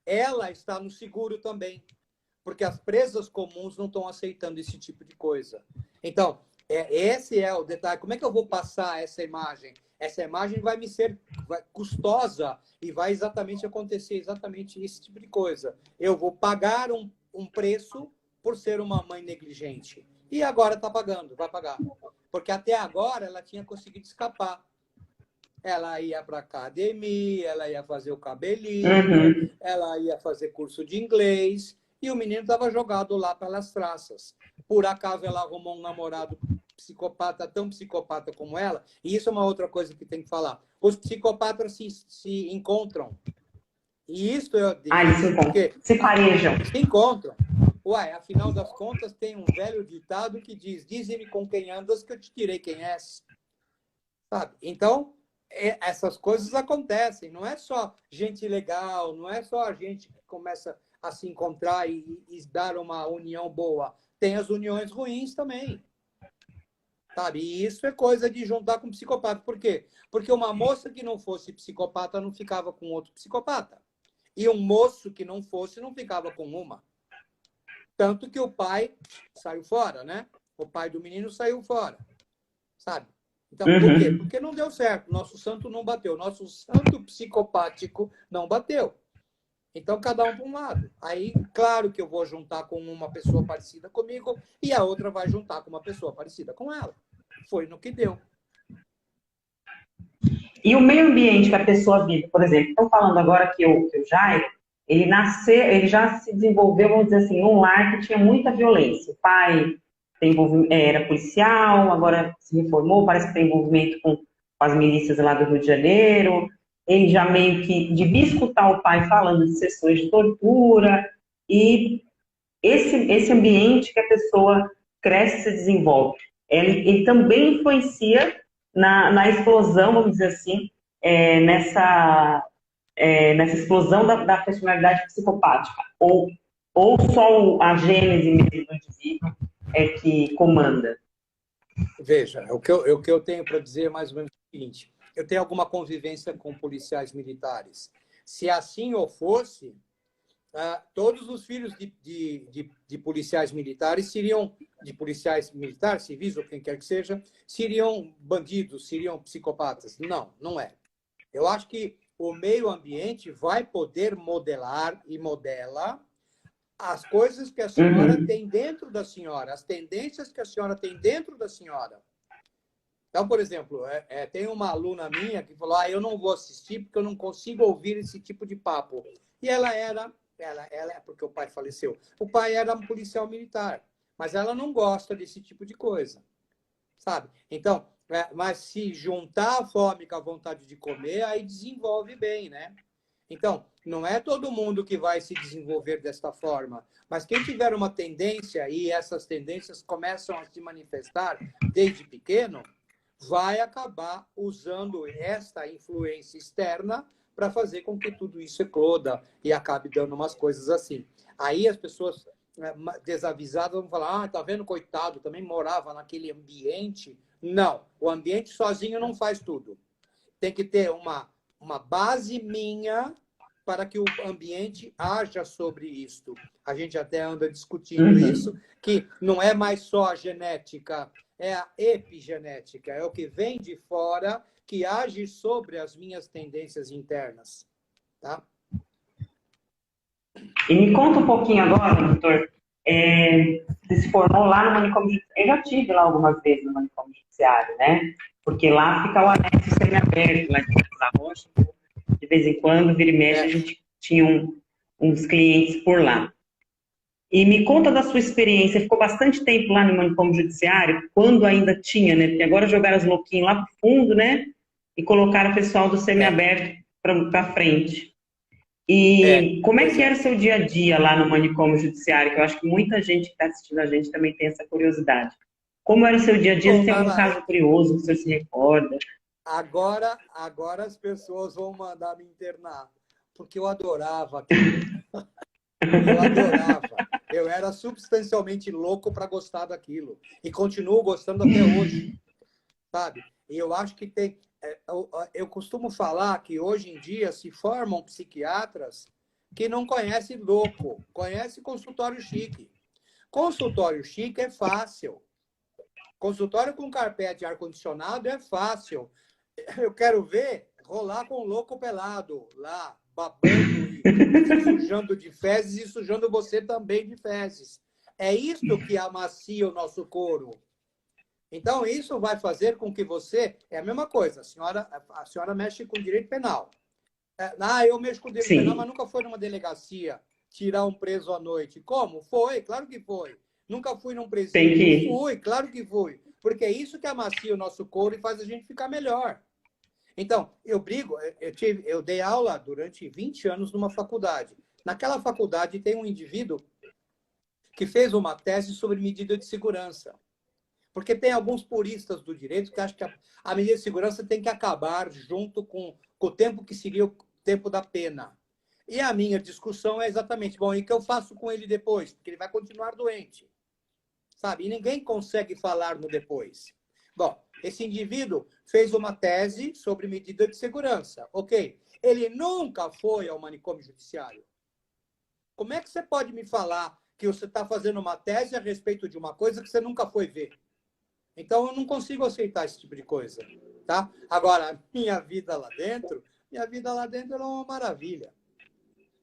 Ela está no seguro também, porque as presas comuns não estão aceitando esse tipo de coisa. Então, esse é o detalhe. Como é que eu vou passar essa imagem? Essa imagem vai me ser custosa e vai exatamente acontecer exatamente esse tipo de coisa. Eu vou pagar um preço por ser uma mãe negligente. E agora está pagando, vai pagar. Porque até agora ela tinha conseguido escapar. Ela ia para academia, ela ia fazer o cabelinho, Uhum. ela ia fazer curso de inglês, e o menino estava jogado lá pelas traças. Por acaso ela arrumou um namorado psicopata, tão psicopata como ela, e isso é uma outra coisa que tem que falar. Os psicopatas se encontram. E isso é Ah, eles se difícil, encontram. porque Se farejam. se encontram. Uai, afinal das contas, tem um velho ditado que diz: dize-me com quem andas que eu te direi quem és. Sabe? Então, essas coisas acontecem. Não é só gente legal, não é só a gente que começa a se encontrar e dar uma união boa. Tem as uniões ruins também. Sabe? E isso é coisa de juntar com psicopata. Por quê? Porque uma moça que não fosse psicopata não ficava com outro psicopata. E um moço que não fosse não ficava com uma. Tanto que o pai saiu fora, né? O pai do menino saiu fora. Sabe? Então, por quê? Uhum. Porque não deu certo. Nosso santo não bateu. Nosso santo psicopático não bateu. Então, cada um para um lado. Aí, claro que eu vou juntar com uma pessoa parecida comigo e a outra vai juntar com uma pessoa parecida com ela. Foi no que deu. E o meio ambiente que a pessoa vive, por exemplo, estão falando agora que o Jairo, ele nasceu, ele já se desenvolveu, vamos dizer assim, num lar que tinha muita violência. O pai era policial, agora se reformou, parece que tem envolvimento com as milícias lá do Rio de Janeiro. Ele já meio que devia escutar o pai falando de sessões de tortura, e esse ambiente que a pessoa cresce e se desenvolve, ele também influencia na explosão, vamos dizer assim, nessa explosão da personalidade psicopática, ou só a gênese mesmo do indivíduo é que comanda? Veja, o que eu tenho para dizer é mais ou menos o seguinte: eu tenho alguma convivência com policiais militares. Se assim ou fosse, todos os filhos de policiais militares seriam, de policiais militares, civis ou quem quer que seja, seriam bandidos, seriam psicopatas. Não, não é. Eu acho que o meio ambiente vai poder modelar e modela as coisas que a senhora Uhum. tem dentro da senhora, as tendências que a senhora tem dentro da senhora. Então, por exemplo, tem uma aluna minha que falou: eu não vou assistir porque eu não consigo ouvir esse tipo de papo. E ela, porque o pai faleceu. O pai era um policial militar, mas ela não gosta desse tipo de coisa, sabe? Então, mas se juntar a fome com a vontade de comer, aí desenvolve bem, né? Então, não é todo mundo que vai se desenvolver desta forma, mas quem tiver uma tendência, e essas tendências começam a se manifestar desde pequeno, vai acabar usando esta influência externa para fazer com que tudo isso ecloda e acabe dando umas coisas assim. Aí as pessoas desavisadas vão falar: tá vendo, coitado, também morava naquele ambiente. Não, o ambiente sozinho não faz tudo. Tem que ter uma base minha para que o ambiente haja sobre isto. A gente até anda discutindo isso, que não é mais só a genética, é a epigenética, é o que vem de fora que age sobre as minhas tendências internas. Tá? E me conta um pouquinho agora, doutor, você se formou lá no manicômio judiciário. Eu já estive lá algumas vezes no manicômio judiciário, né? Porque lá fica o anexo semiaberto, lá de Casa Rocha. De vez em quando, vira e mexe, a gente tinha uns clientes por lá. E me conta da sua experiência. Ficou bastante tempo lá no manicômio judiciário, quando ainda tinha, né? Porque agora jogaram os louquinhos lá pro fundo, né? E colocaram o pessoal do semiaberto para frente. E como é que era o seu dia a dia lá no manicômio judiciário? Que eu acho que muita gente que está assistindo a gente também tem essa curiosidade. Como era o seu dia a dia? Se tem algum caso curioso que você se recorda? Agora as pessoas vão mandar me internar, porque eu adorava aquilo. Eu adorava. Eu era substancialmente louco para gostar daquilo. E continuo gostando até hoje, sabe? E eu acho que tem... Eu costumo falar que hoje em dia se formam psiquiatras que não conhecem louco, conhecem consultório chique. Consultório chique é fácil. Consultório com carpete e ar-condicionado é fácil. Eu quero ver rolar com louco pelado lá, babando e se sujando de fezes e sujando você também de fezes. É isto que amacia o nosso couro. Então, isso vai fazer com que você... É a mesma coisa, a senhora mexe com direito penal. Eu mexo com direito penal, mas Sim, nunca foi numa delegacia tirar um preso à noite. Como? Foi, claro que foi. Nunca fui num tem que presídio? ir. Fui, claro que fui. Porque é isso que amacia o nosso couro e faz a gente ficar melhor. Então, eu dei aula durante 20 anos numa faculdade. Naquela faculdade tem um indivíduo que fez uma tese sobre medida de segurança. Porque tem alguns puristas do direito que acham que a medida de segurança tem que acabar junto com o tempo que seria o tempo da pena. E a minha discussão é exatamente, bom, e o que eu faço com ele depois? Porque ele vai continuar doente, sabe? E ninguém consegue falar no depois. Bom, esse indivíduo fez uma tese sobre medida de segurança, ok? Ele nunca foi ao manicômio judiciário. Como é que você pode me falar que você está fazendo uma tese a respeito de uma coisa que você nunca foi ver? Então, eu não consigo aceitar esse tipo de coisa, tá? Agora, minha vida lá dentro é uma maravilha.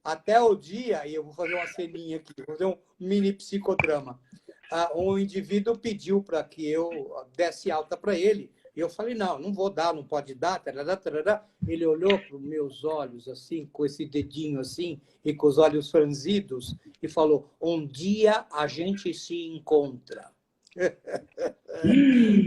Até o dia, e eu vou fazer uma ceninha aqui, vou fazer um mini psicodrama. Um indivíduo pediu para que eu desse alta para ele, e eu falei, não, não vou dar, não pode dar, tarará, tarará. Ele olhou para os meus olhos, assim, com esse dedinho assim, e com os olhos franzidos, e falou, um dia a gente se encontra.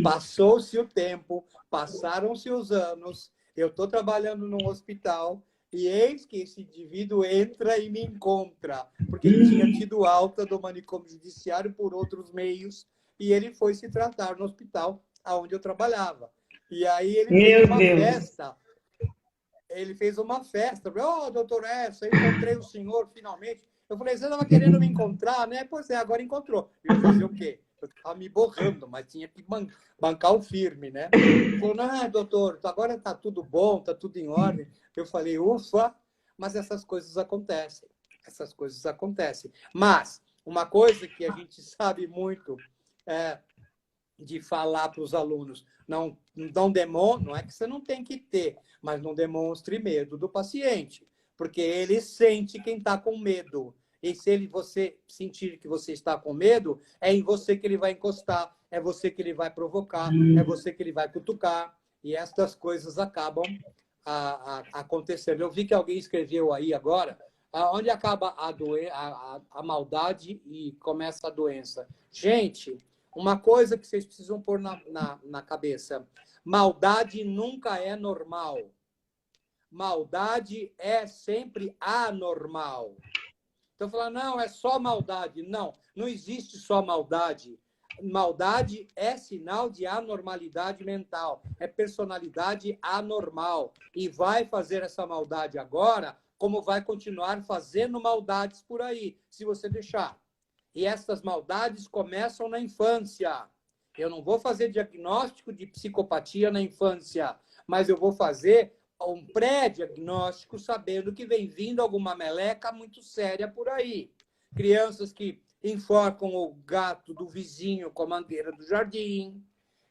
Passou-se o tempo, passaram-se os anos, eu estou trabalhando num hospital e eis que esse indivíduo entra e me encontra, porque ele tinha tido alta do manicômio judiciário por outros meios e ele foi se tratar no hospital onde eu trabalhava. E aí ele fez Meu uma Deus. festa. Ele fez uma festa. Oh, doutor Essa, eu encontrei o senhor finalmente. Eu falei, você estava querendo me encontrar, né? Pois é, agora encontrou. Eu fazer o quê? Eu estava me borrando, mas tinha que bancar o firme, né? Ele falou, não, doutor, agora está tudo bom, está tudo em ordem. Eu falei, ufa, mas essas coisas acontecem. Essas coisas acontecem. Mas uma coisa que a gente sabe muito é de falar para os alunos, não é que você não tem que ter, mas não demonstre medo do paciente, porque ele sente quem está com medo. E se você sentir que você está com medo, é em você que ele vai encostar, é você que ele vai provocar, é você que ele vai cutucar, e estas coisas acabam acontecendo. Eu vi que alguém escreveu aí agora, onde acaba a maldade e começa a doença. Gente, uma coisa que vocês precisam pôr na cabeça: maldade nunca é normal. Maldade é sempre anormal. Então, falar, não, é só maldade. Não, não existe só maldade. Maldade é sinal de anormalidade mental, é personalidade anormal. E vai fazer essa maldade agora, como vai continuar fazendo maldades por aí, se você deixar. E essas maldades começam na infância. Eu não vou fazer diagnóstico de psicopatia na infância, mas eu vou fazer um pré-diagnóstico sabendo que vem vindo alguma meleca muito séria por aí. Crianças que enforcam o gato do vizinho com a mangueira do jardim,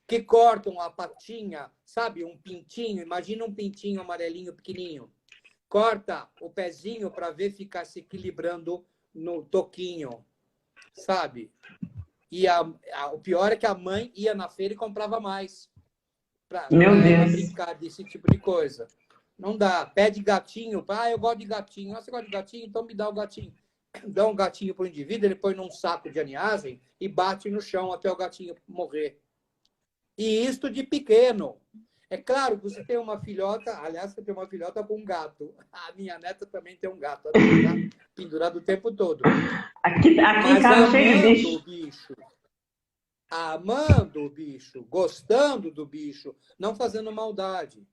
que cortam a patinha, sabe, um pintinho, imagina um pintinho amarelinho pequenininho. Corta o pezinho para ver ficar se equilibrando no toquinho, sabe? E o pior é que a mãe ia na feira e comprava mais para Meu ela Deus. brincar desse tipo de coisa. Não dá. Pede gatinho. Eu gosto de gatinho. Você gosta de gatinho? Então me dá o gatinho. Dá um gatinho para o indivíduo, ele põe num saco de aninhagem e bate no chão até o gatinho morrer. E isto de pequeno. É claro que você tem uma filhota, aliás, você tem uma filhota com um gato. A minha neta também tem um gato, pendurado o tempo todo. Aqui em Mas casa cheio de amando o bicho. bicho, amando o bicho, gostando do bicho, não fazendo maldade.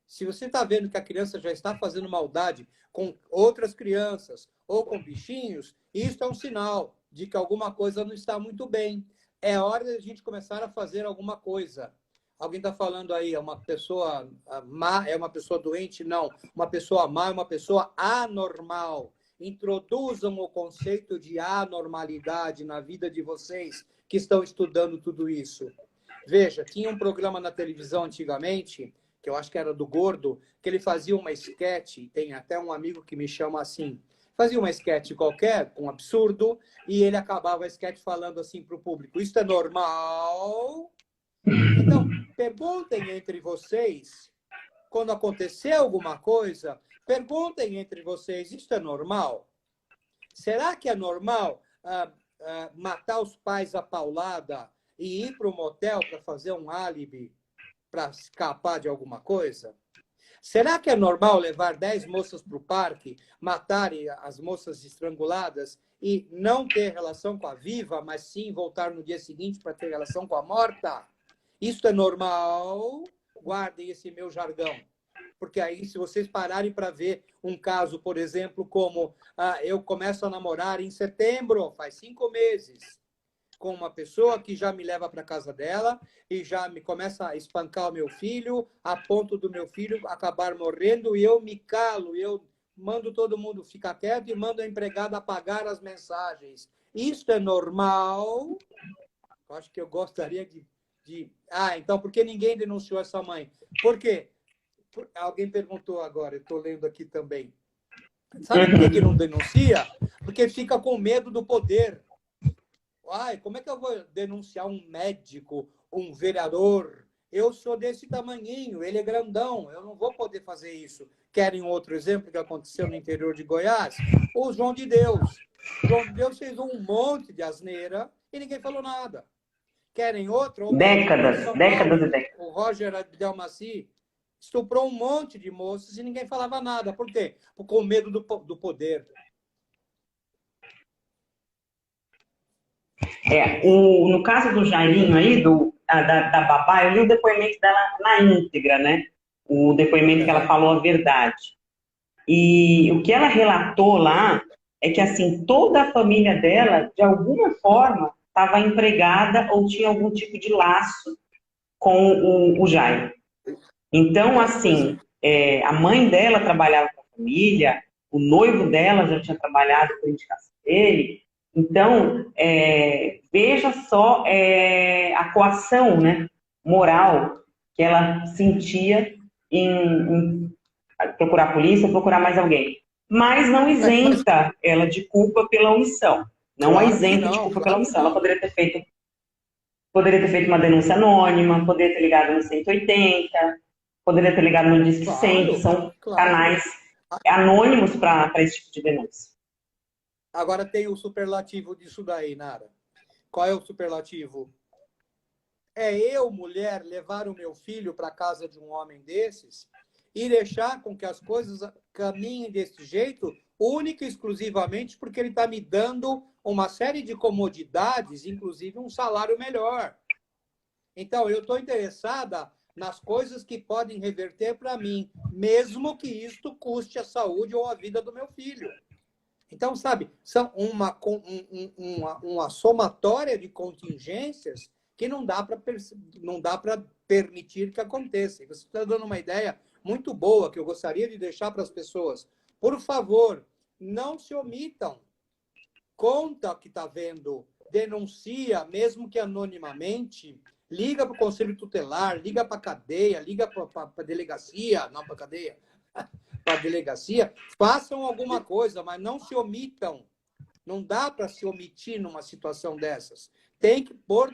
Se você está vendo que a criança já está fazendo maldade com outras crianças ou com bichinhos, isso é um sinal de que alguma coisa não está muito bem. É hora de a gente começar a fazer alguma coisa. Alguém está falando aí, é uma pessoa má, é uma pessoa doente? Não. Uma pessoa má é uma pessoa anormal. Introduzam o conceito de anormalidade na vida de vocês que estão estudando tudo isso. Veja, tinha um programa na televisão antigamente, que eu acho que era do Gordo, que ele fazia uma esquete, tem até um amigo que me chama assim, fazia uma esquete qualquer, um absurdo, e ele acabava a esquete falando assim para o público, isso é normal? Então, perguntem entre vocês, quando acontecer alguma coisa, perguntem entre vocês, isso é normal? Será que é normal matar os pais à paulada e ir para o motel para fazer um álibi para escapar de alguma coisa? Será que é normal levar 10 moças para o parque, matarem as moças estranguladas e não ter relação com a viva, mas sim voltar no dia seguinte para ter relação com a morta? Isso é normal? Guardem esse meu jargão. Porque aí, se vocês pararem para ver um caso, por exemplo, como eu começo a namorar em setembro, faz 5 meses, com uma pessoa que já me leva para casa dela e já me começa a espancar o meu filho, a ponto do meu filho acabar morrendo, e eu me calo, eu mando todo mundo ficar quieto e mando a empregada apagar as mensagens. Isso é normal? Eu acho que eu gostaria então, por que ninguém denunciou essa mãe? Por quê? Alguém perguntou agora, eu estou lendo aqui também. Sabe por que não denuncia? Porque fica com medo do poder. Ai, como é que eu vou denunciar um médico, um vereador? Eu sou desse tamanhinho, ele é grandão, eu não vou poder fazer isso. Querem outro exemplo que aconteceu no interior de Goiás? O João de Deus. O João de Deus fez um monte de asneira e ninguém falou nada. Querem outro? Décadas e décadas. O Roger Abdelmaci estuprou um monte de moças e ninguém falava nada. Por quê? Com medo do poder. No caso do Jairinho aí, da babá, eu li o depoimento dela na íntegra, né? O depoimento que ela falou a verdade. E o que ela relatou lá é que, assim, toda a família dela, de alguma forma, estava empregada ou tinha algum tipo de laço com o Jairo. Então, assim, a mãe dela trabalhava com a família, o noivo dela já tinha trabalhado por indicação dele. Então, veja só a coação, né, moral que ela sentia em procurar a polícia, procurar mais alguém. Mas não isenta ela de culpa pela omissão. Não a isenta de culpa pela omissão. Ela poderia ter feito uma denúncia anônima, poderia ter ligado no 180, poderia ter ligado no Disque 100, que são canais anônimos para esse tipo de denúncia. Agora tem o superlativo disso daí, Nara. Qual é o superlativo? É eu, mulher, levar o meu filho para a casa de um homem desses e deixar com que as coisas caminhem desse jeito, única e exclusivamente porque ele está me dando uma série de comodidades, inclusive um salário melhor. Então, eu estou interessada nas coisas que podem reverter para mim, mesmo que isto custe a saúde ou a vida do meu filho. Então, sabe, são uma somatória de contingências que não dá para permitir que aconteça. Você está dando uma ideia muito boa que eu gostaria de deixar para as pessoas. Por favor, não se omitam. Conta o que está vendo, denuncia, mesmo que anonimamente, liga para o conselho tutelar, liga para a cadeia, liga para a delegacia, não para a cadeia, para a delegacia, façam alguma coisa, mas não se omitam. Não dá para se omitir numa situação dessas. Tem que pôr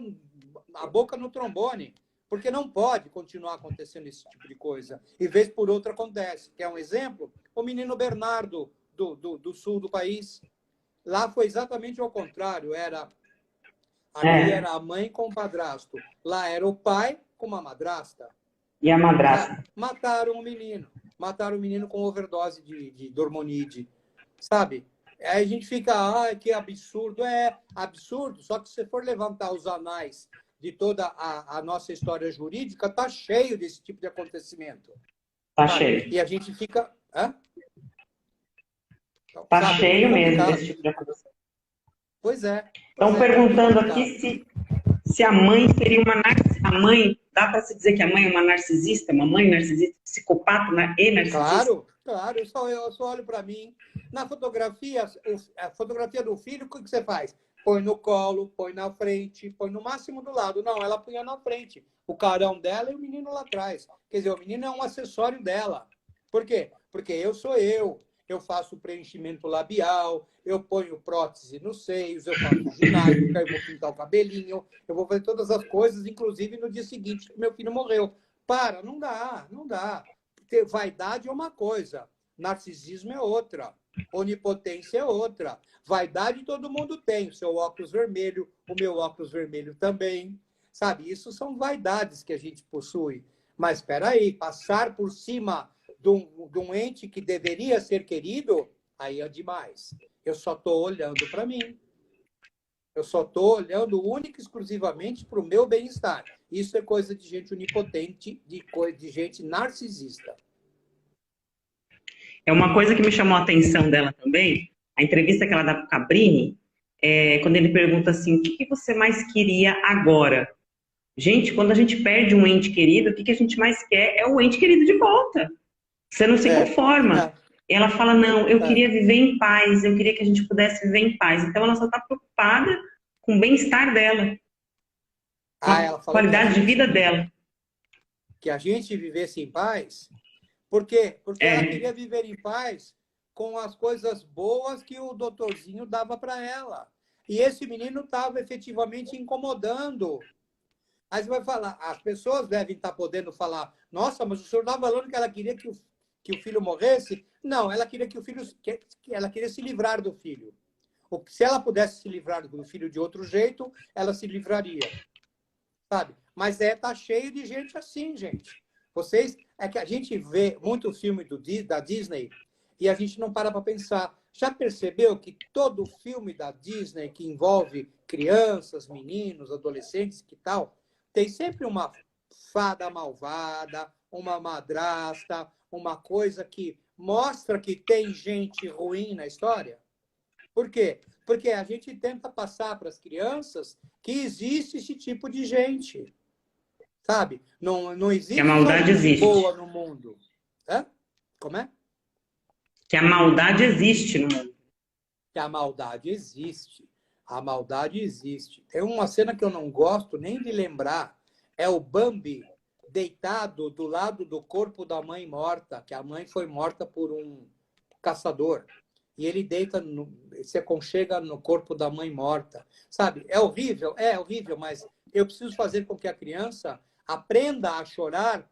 a boca no trombone, porque não pode continuar acontecendo esse tipo de coisa. E vez por outra acontece. Quer um exemplo? O menino Bernardo, do sul do país. Lá foi exatamente ao contrário. Aqui era a mãe com o padrasto. Lá era o pai com uma madrasta. E a madrasta? Mataram o menino. Mataram o menino com overdose de dormonide. Sabe? Aí a gente fica, que absurdo. É absurdo, só que se você for levantar os anais de toda a nossa história jurídica, tá cheio desse tipo de acontecimento. Tá cheio. E a gente fica... Tá cheio mesmo desse tipo de acontecimento. Pois é. Estão perguntando aqui se a mãe seria uma narcisista. A mãe, dá para se dizer que a mãe é uma narcisista? Uma mãe narcisista, psicopata e narcisista? Claro. Eu só olho para mim. Na fotografia, a fotografia do filho, o que você faz? Põe no colo, põe na frente, põe no máximo do lado. Não, ela punha na frente. O carão dela e o menino lá atrás. Quer dizer, o menino é um acessório dela. Por quê? Porque eu sou eu. eu faço preenchimento labial, eu ponho prótese nos seios, eu faço ginástica, eu vou pintar o cabelinho, eu vou fazer todas as coisas, inclusive no dia seguinte que meu filho morreu. Para, não dá, não dá. Ter vaidade é uma coisa, narcisismo é outra, onipotência é outra. Vaidade todo mundo tem, o seu óculos vermelho, o meu óculos vermelho também. Sabe, isso são vaidades que a gente possui. Mas espera aí, passar por cima de um ente que deveria ser querido, aí é demais. Eu só estou olhando para mim. Eu só estou olhando única e exclusivamente para o meu bem-estar. Isso é coisa de gente onipotente, de gente narcisista. É uma coisa que me chamou a atenção dela também, a entrevista que ela dá para o Cabrini, quando ele pergunta assim, o que você mais queria agora? Gente, quando a gente perde um ente querido, o que a gente mais quer é o ente querido de volta. Você não se conforma. Ela fala, não, eu queria viver em paz, eu queria que a gente pudesse viver em paz. Então ela só está preocupada com o bem-estar dela, com a qualidade de vida dela. Que a gente vivesse em paz. Por quê? Porque ela queria viver em paz com as coisas boas que o doutorzinho dava para ela. E esse menino estava efetivamente incomodando. Aí você vai falar, as pessoas devem estar podendo falar, nossa, mas o senhor estava falando que ela queria que o filho morresse? Não, ela queria que o filho, ela queria se livrar do filho. Se ela pudesse se livrar do filho de outro jeito, ela se livraria. Sabe? Mas tá cheio de gente assim, gente. É que a gente vê muito filme da Disney e a gente não para pensar. Já percebeu que todo filme da Disney que envolve crianças, meninos, adolescentes, que tal, tem sempre uma fada malvada, uma madrasta, uma coisa que mostra que tem gente ruim na história? Por quê? Porque a gente tenta passar para as crianças que existe esse tipo de gente. Sabe? Não existe que a maldade existe. Boa no mundo. Como é? Que a maldade existe no mundo. Que a maldade existe. A maldade existe. Tem uma cena que eu não gosto nem de lembrar. É o Bambi deitado do lado do corpo da mãe morta, que a mãe foi morta por um caçador. E ele se aconchega no corpo da mãe morta. Sabe? É horrível, mas eu preciso fazer com que a criança aprenda a chorar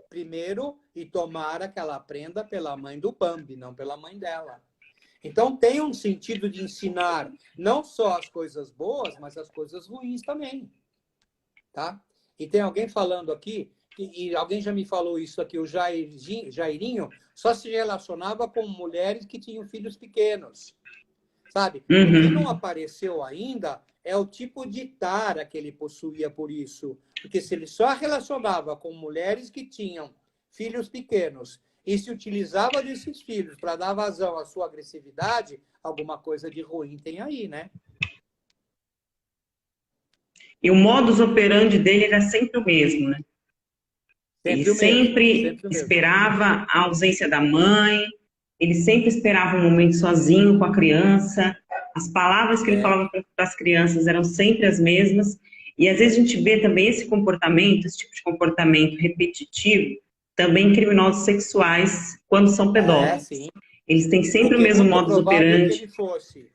primeiro e tomara que ela aprenda pela mãe do Bambi, não pela mãe dela. Então, tem um sentido de ensinar não só as coisas boas, mas as coisas ruins também. Tá? E tem alguém falando aqui, e alguém já me falou isso aqui, o Jairinho só se relacionava com mulheres que tinham filhos pequenos. Sabe? O que não apareceu ainda é o tipo de tara que ele possuía por isso. Porque se ele só relacionava com mulheres que tinham filhos pequenos e se utilizava desses filhos para dar vazão à sua agressividade, alguma coisa de ruim tem aí, né? E o modus operandi dele era sempre o mesmo, né? Ele sempre esperava a ausência da mãe, ele sempre esperava um momento sozinho com a criança, as palavras que ele falava para as crianças eram sempre as mesmas, e às vezes a gente vê também esse comportamento, esse tipo de comportamento repetitivo, também em criminosos sexuais, quando são pedófilos. Eles têm sempre o mesmo modus operandi. Que ele fosse.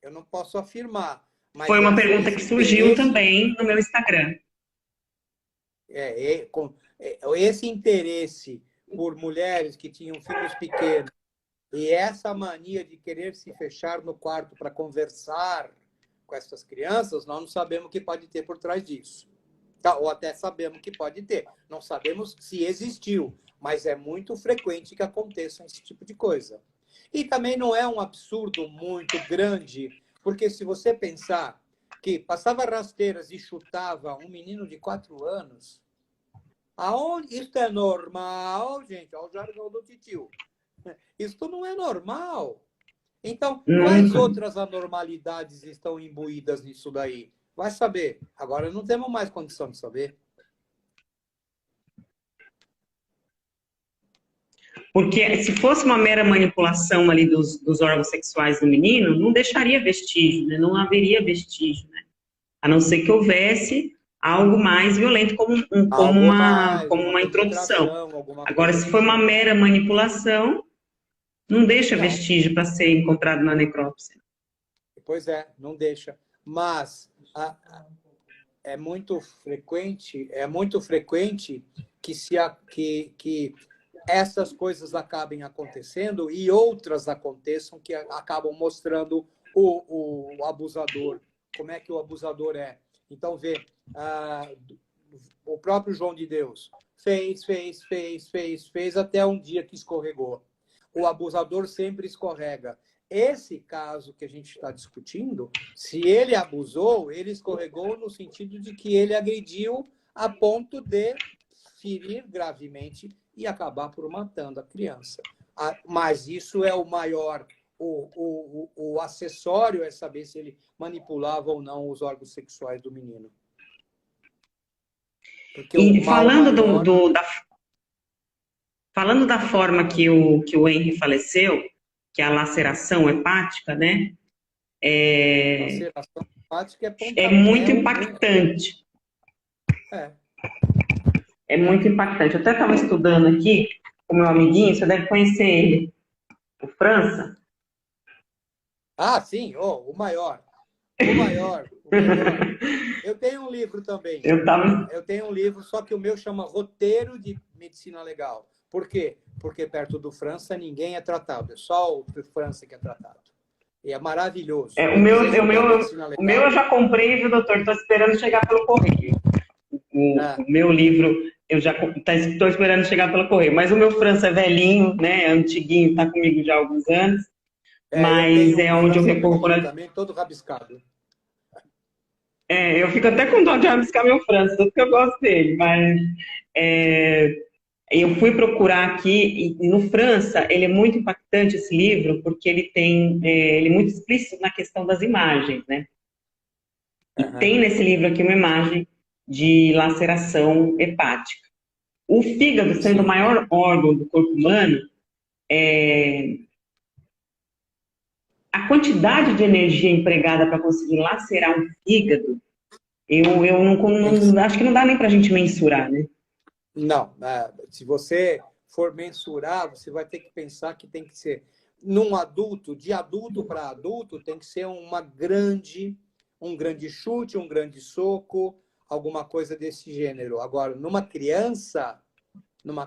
Eu não posso afirmar. Mas foi uma pergunta que surgiu também no meu Instagram. Esse interesse por mulheres que tinham filhos pequenos e essa mania de querer se fechar no quarto para conversar com essas crianças, nós não sabemos o que pode ter por trás disso. Ou até sabemos que pode ter. Não sabemos se existiu, mas é muito frequente que aconteça esse tipo de coisa. E também não é um absurdo muito grande, porque se você pensar que passava rasteiras e chutava um menino de 4 anos, aonde isso é normal, gente? Olha o jargão do titio. Isso não é normal. Então, quais outras anormalidades estão imbuídas nisso daí? Vai saber. Agora não temos mais condição de saber. Porque se fosse uma mera manipulação ali dos órgãos sexuais do menino, não deixaria vestígio, né? Não haveria vestígio, né? A não ser que houvesse algo mais violento, como uma introdução. Agora, se for uma mera manipulação, Não deixa Não, vestígio para ser encontrado na necrópsia. pois é, não deixa. Mas é muito frequente que, que essas coisas acabem acontecendo e outras aconteçam que acabam mostrando o abusador, como é que o abusador é. Então, vê, o próprio João de Deus fez até um dia que escorregou. O abusador sempre escorrega. Esse caso que a gente está discutindo, se ele abusou, ele escorregou no sentido de que ele agrediu a ponto de ferir gravemente e acabar por matando a criança. Mas isso é o maior. O acessório é saber se ele manipulava ou não os órgãos sexuais do menino. Porque o E mal maior... falando da forma que o Henry faleceu, que é a laceração hepática, né? Laceração hepática é É pontapé. muito impactante. É muito impactante. Eu até estava estudando aqui com meu amiguinho, você deve conhecer ele, o França. Ah, sim, o maior. O maior, o melhor. Eu tenho um livro também. Eu tenho um livro, só que o meu chama Roteiro de Medicina Legal. Por quê? Porque perto do França ninguém é tratado. É só o França que é tratado. E é maravilhoso. O meu eu já comprei, viu, doutor? Estou esperando chegar pelo correio. O meu livro, eu já estou esperando chegar pelo correio. Mas o meu França é velhinho, né? É antiguinho, está comigo já há alguns anos. Mas é onde eu recorro também, todo rabiscado. Eu fico até com dó de rabiscar meu França, tanto que eu gosto dele, mas eu fui procurar aqui, e no França, ele é muito impactante esse livro, porque ele é muito explícito na questão das imagens, né? E tem nesse livro aqui uma imagem de laceração hepática. O fígado, sendo o maior órgão do corpo humano, a quantidade de energia empregada para conseguir lacerar um fígado, eu não acho que não dá nem para a gente mensurar, né? Não, se você for mensurar, você vai ter que pensar que tem que ser num adulto, de adulto para adulto, tem que ser um grande chute, um grande soco, alguma coisa desse gênero. Agora, numa criança, uma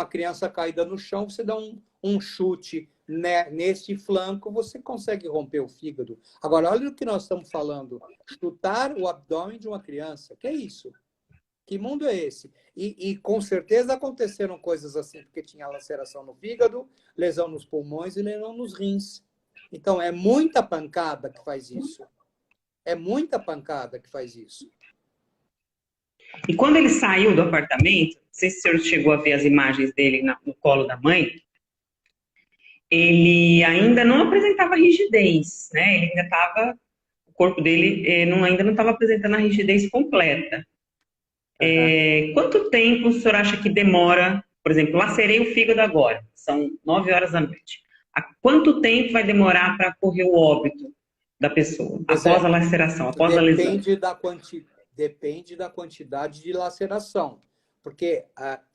criança caída no chão, você dá um chute, né, nesse flanco, você consegue romper o fígado. Agora, olha o que nós estamos falando. Chutar o abdômen de uma criança. Que é isso? Que mundo é esse? E com certeza aconteceram coisas assim, porque tinha laceração no fígado, lesão nos pulmões e lesão nos rins. Então, é muita pancada que faz isso. É muita pancada que faz isso. E quando ele saiu do apartamento, não sei se o senhor chegou a ver as imagens dele no colo da mãe, ele ainda não apresentava rigidez, né? Ele ainda estava, o corpo dele ainda não estava apresentando a rigidez completa. Quanto tempo o senhor acha que demora? Por exemplo, lacerei o fígado agora, são 9 horas da noite. Há quanto tempo vai demorar para ocorrer o óbito da pessoa, após a laceração, após a lesão? Depende da quantidade de laceração. Porque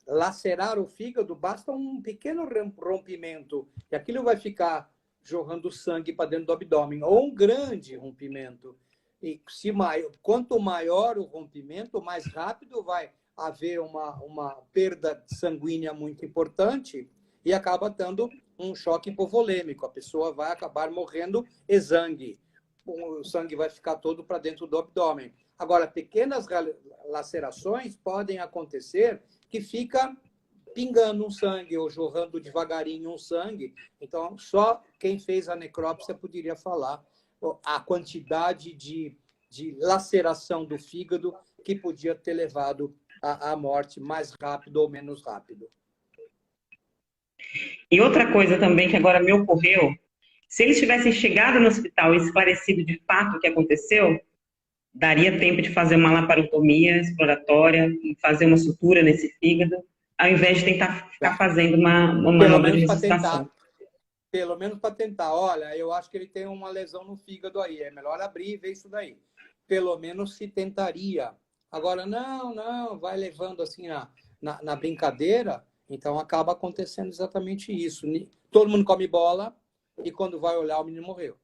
lacerar o fígado basta um pequeno rompimento e aquilo vai ficar jorrando sangue para dentro do abdômen, ou um grande rompimento. E quanto maior o rompimento, mais rápido vai haver uma perda sanguínea muito importante e acaba dando um choque hipovolêmico. A pessoa vai acabar morrendo exangue. O sangue vai ficar todo para dentro do abdômen. Agora, pequenas lacerações podem acontecer que fica pingando um sangue ou jorrando devagarinho um sangue. Então, só quem fez a necrópsia poderia falar a quantidade de laceração do fígado que podia ter levado à morte mais rápido ou menos rápido. E outra coisa também que agora me ocorreu, se eles tivessem chegado no hospital e esclarecido de fato o que aconteceu, daria tempo de fazer uma laparotomia exploratória e fazer uma sutura nesse fígado, ao invés de tentar ficar fazendo uma manobra de ressuscitação. Pelo menos para tentar. Olha, eu acho que ele tem uma lesão no fígado aí. É melhor abrir e ver isso daí. Pelo menos se tentaria. Agora, não, vai levando assim na brincadeira. Então acaba acontecendo exatamente isso. Todo mundo come bola e quando vai olhar o menino morreu.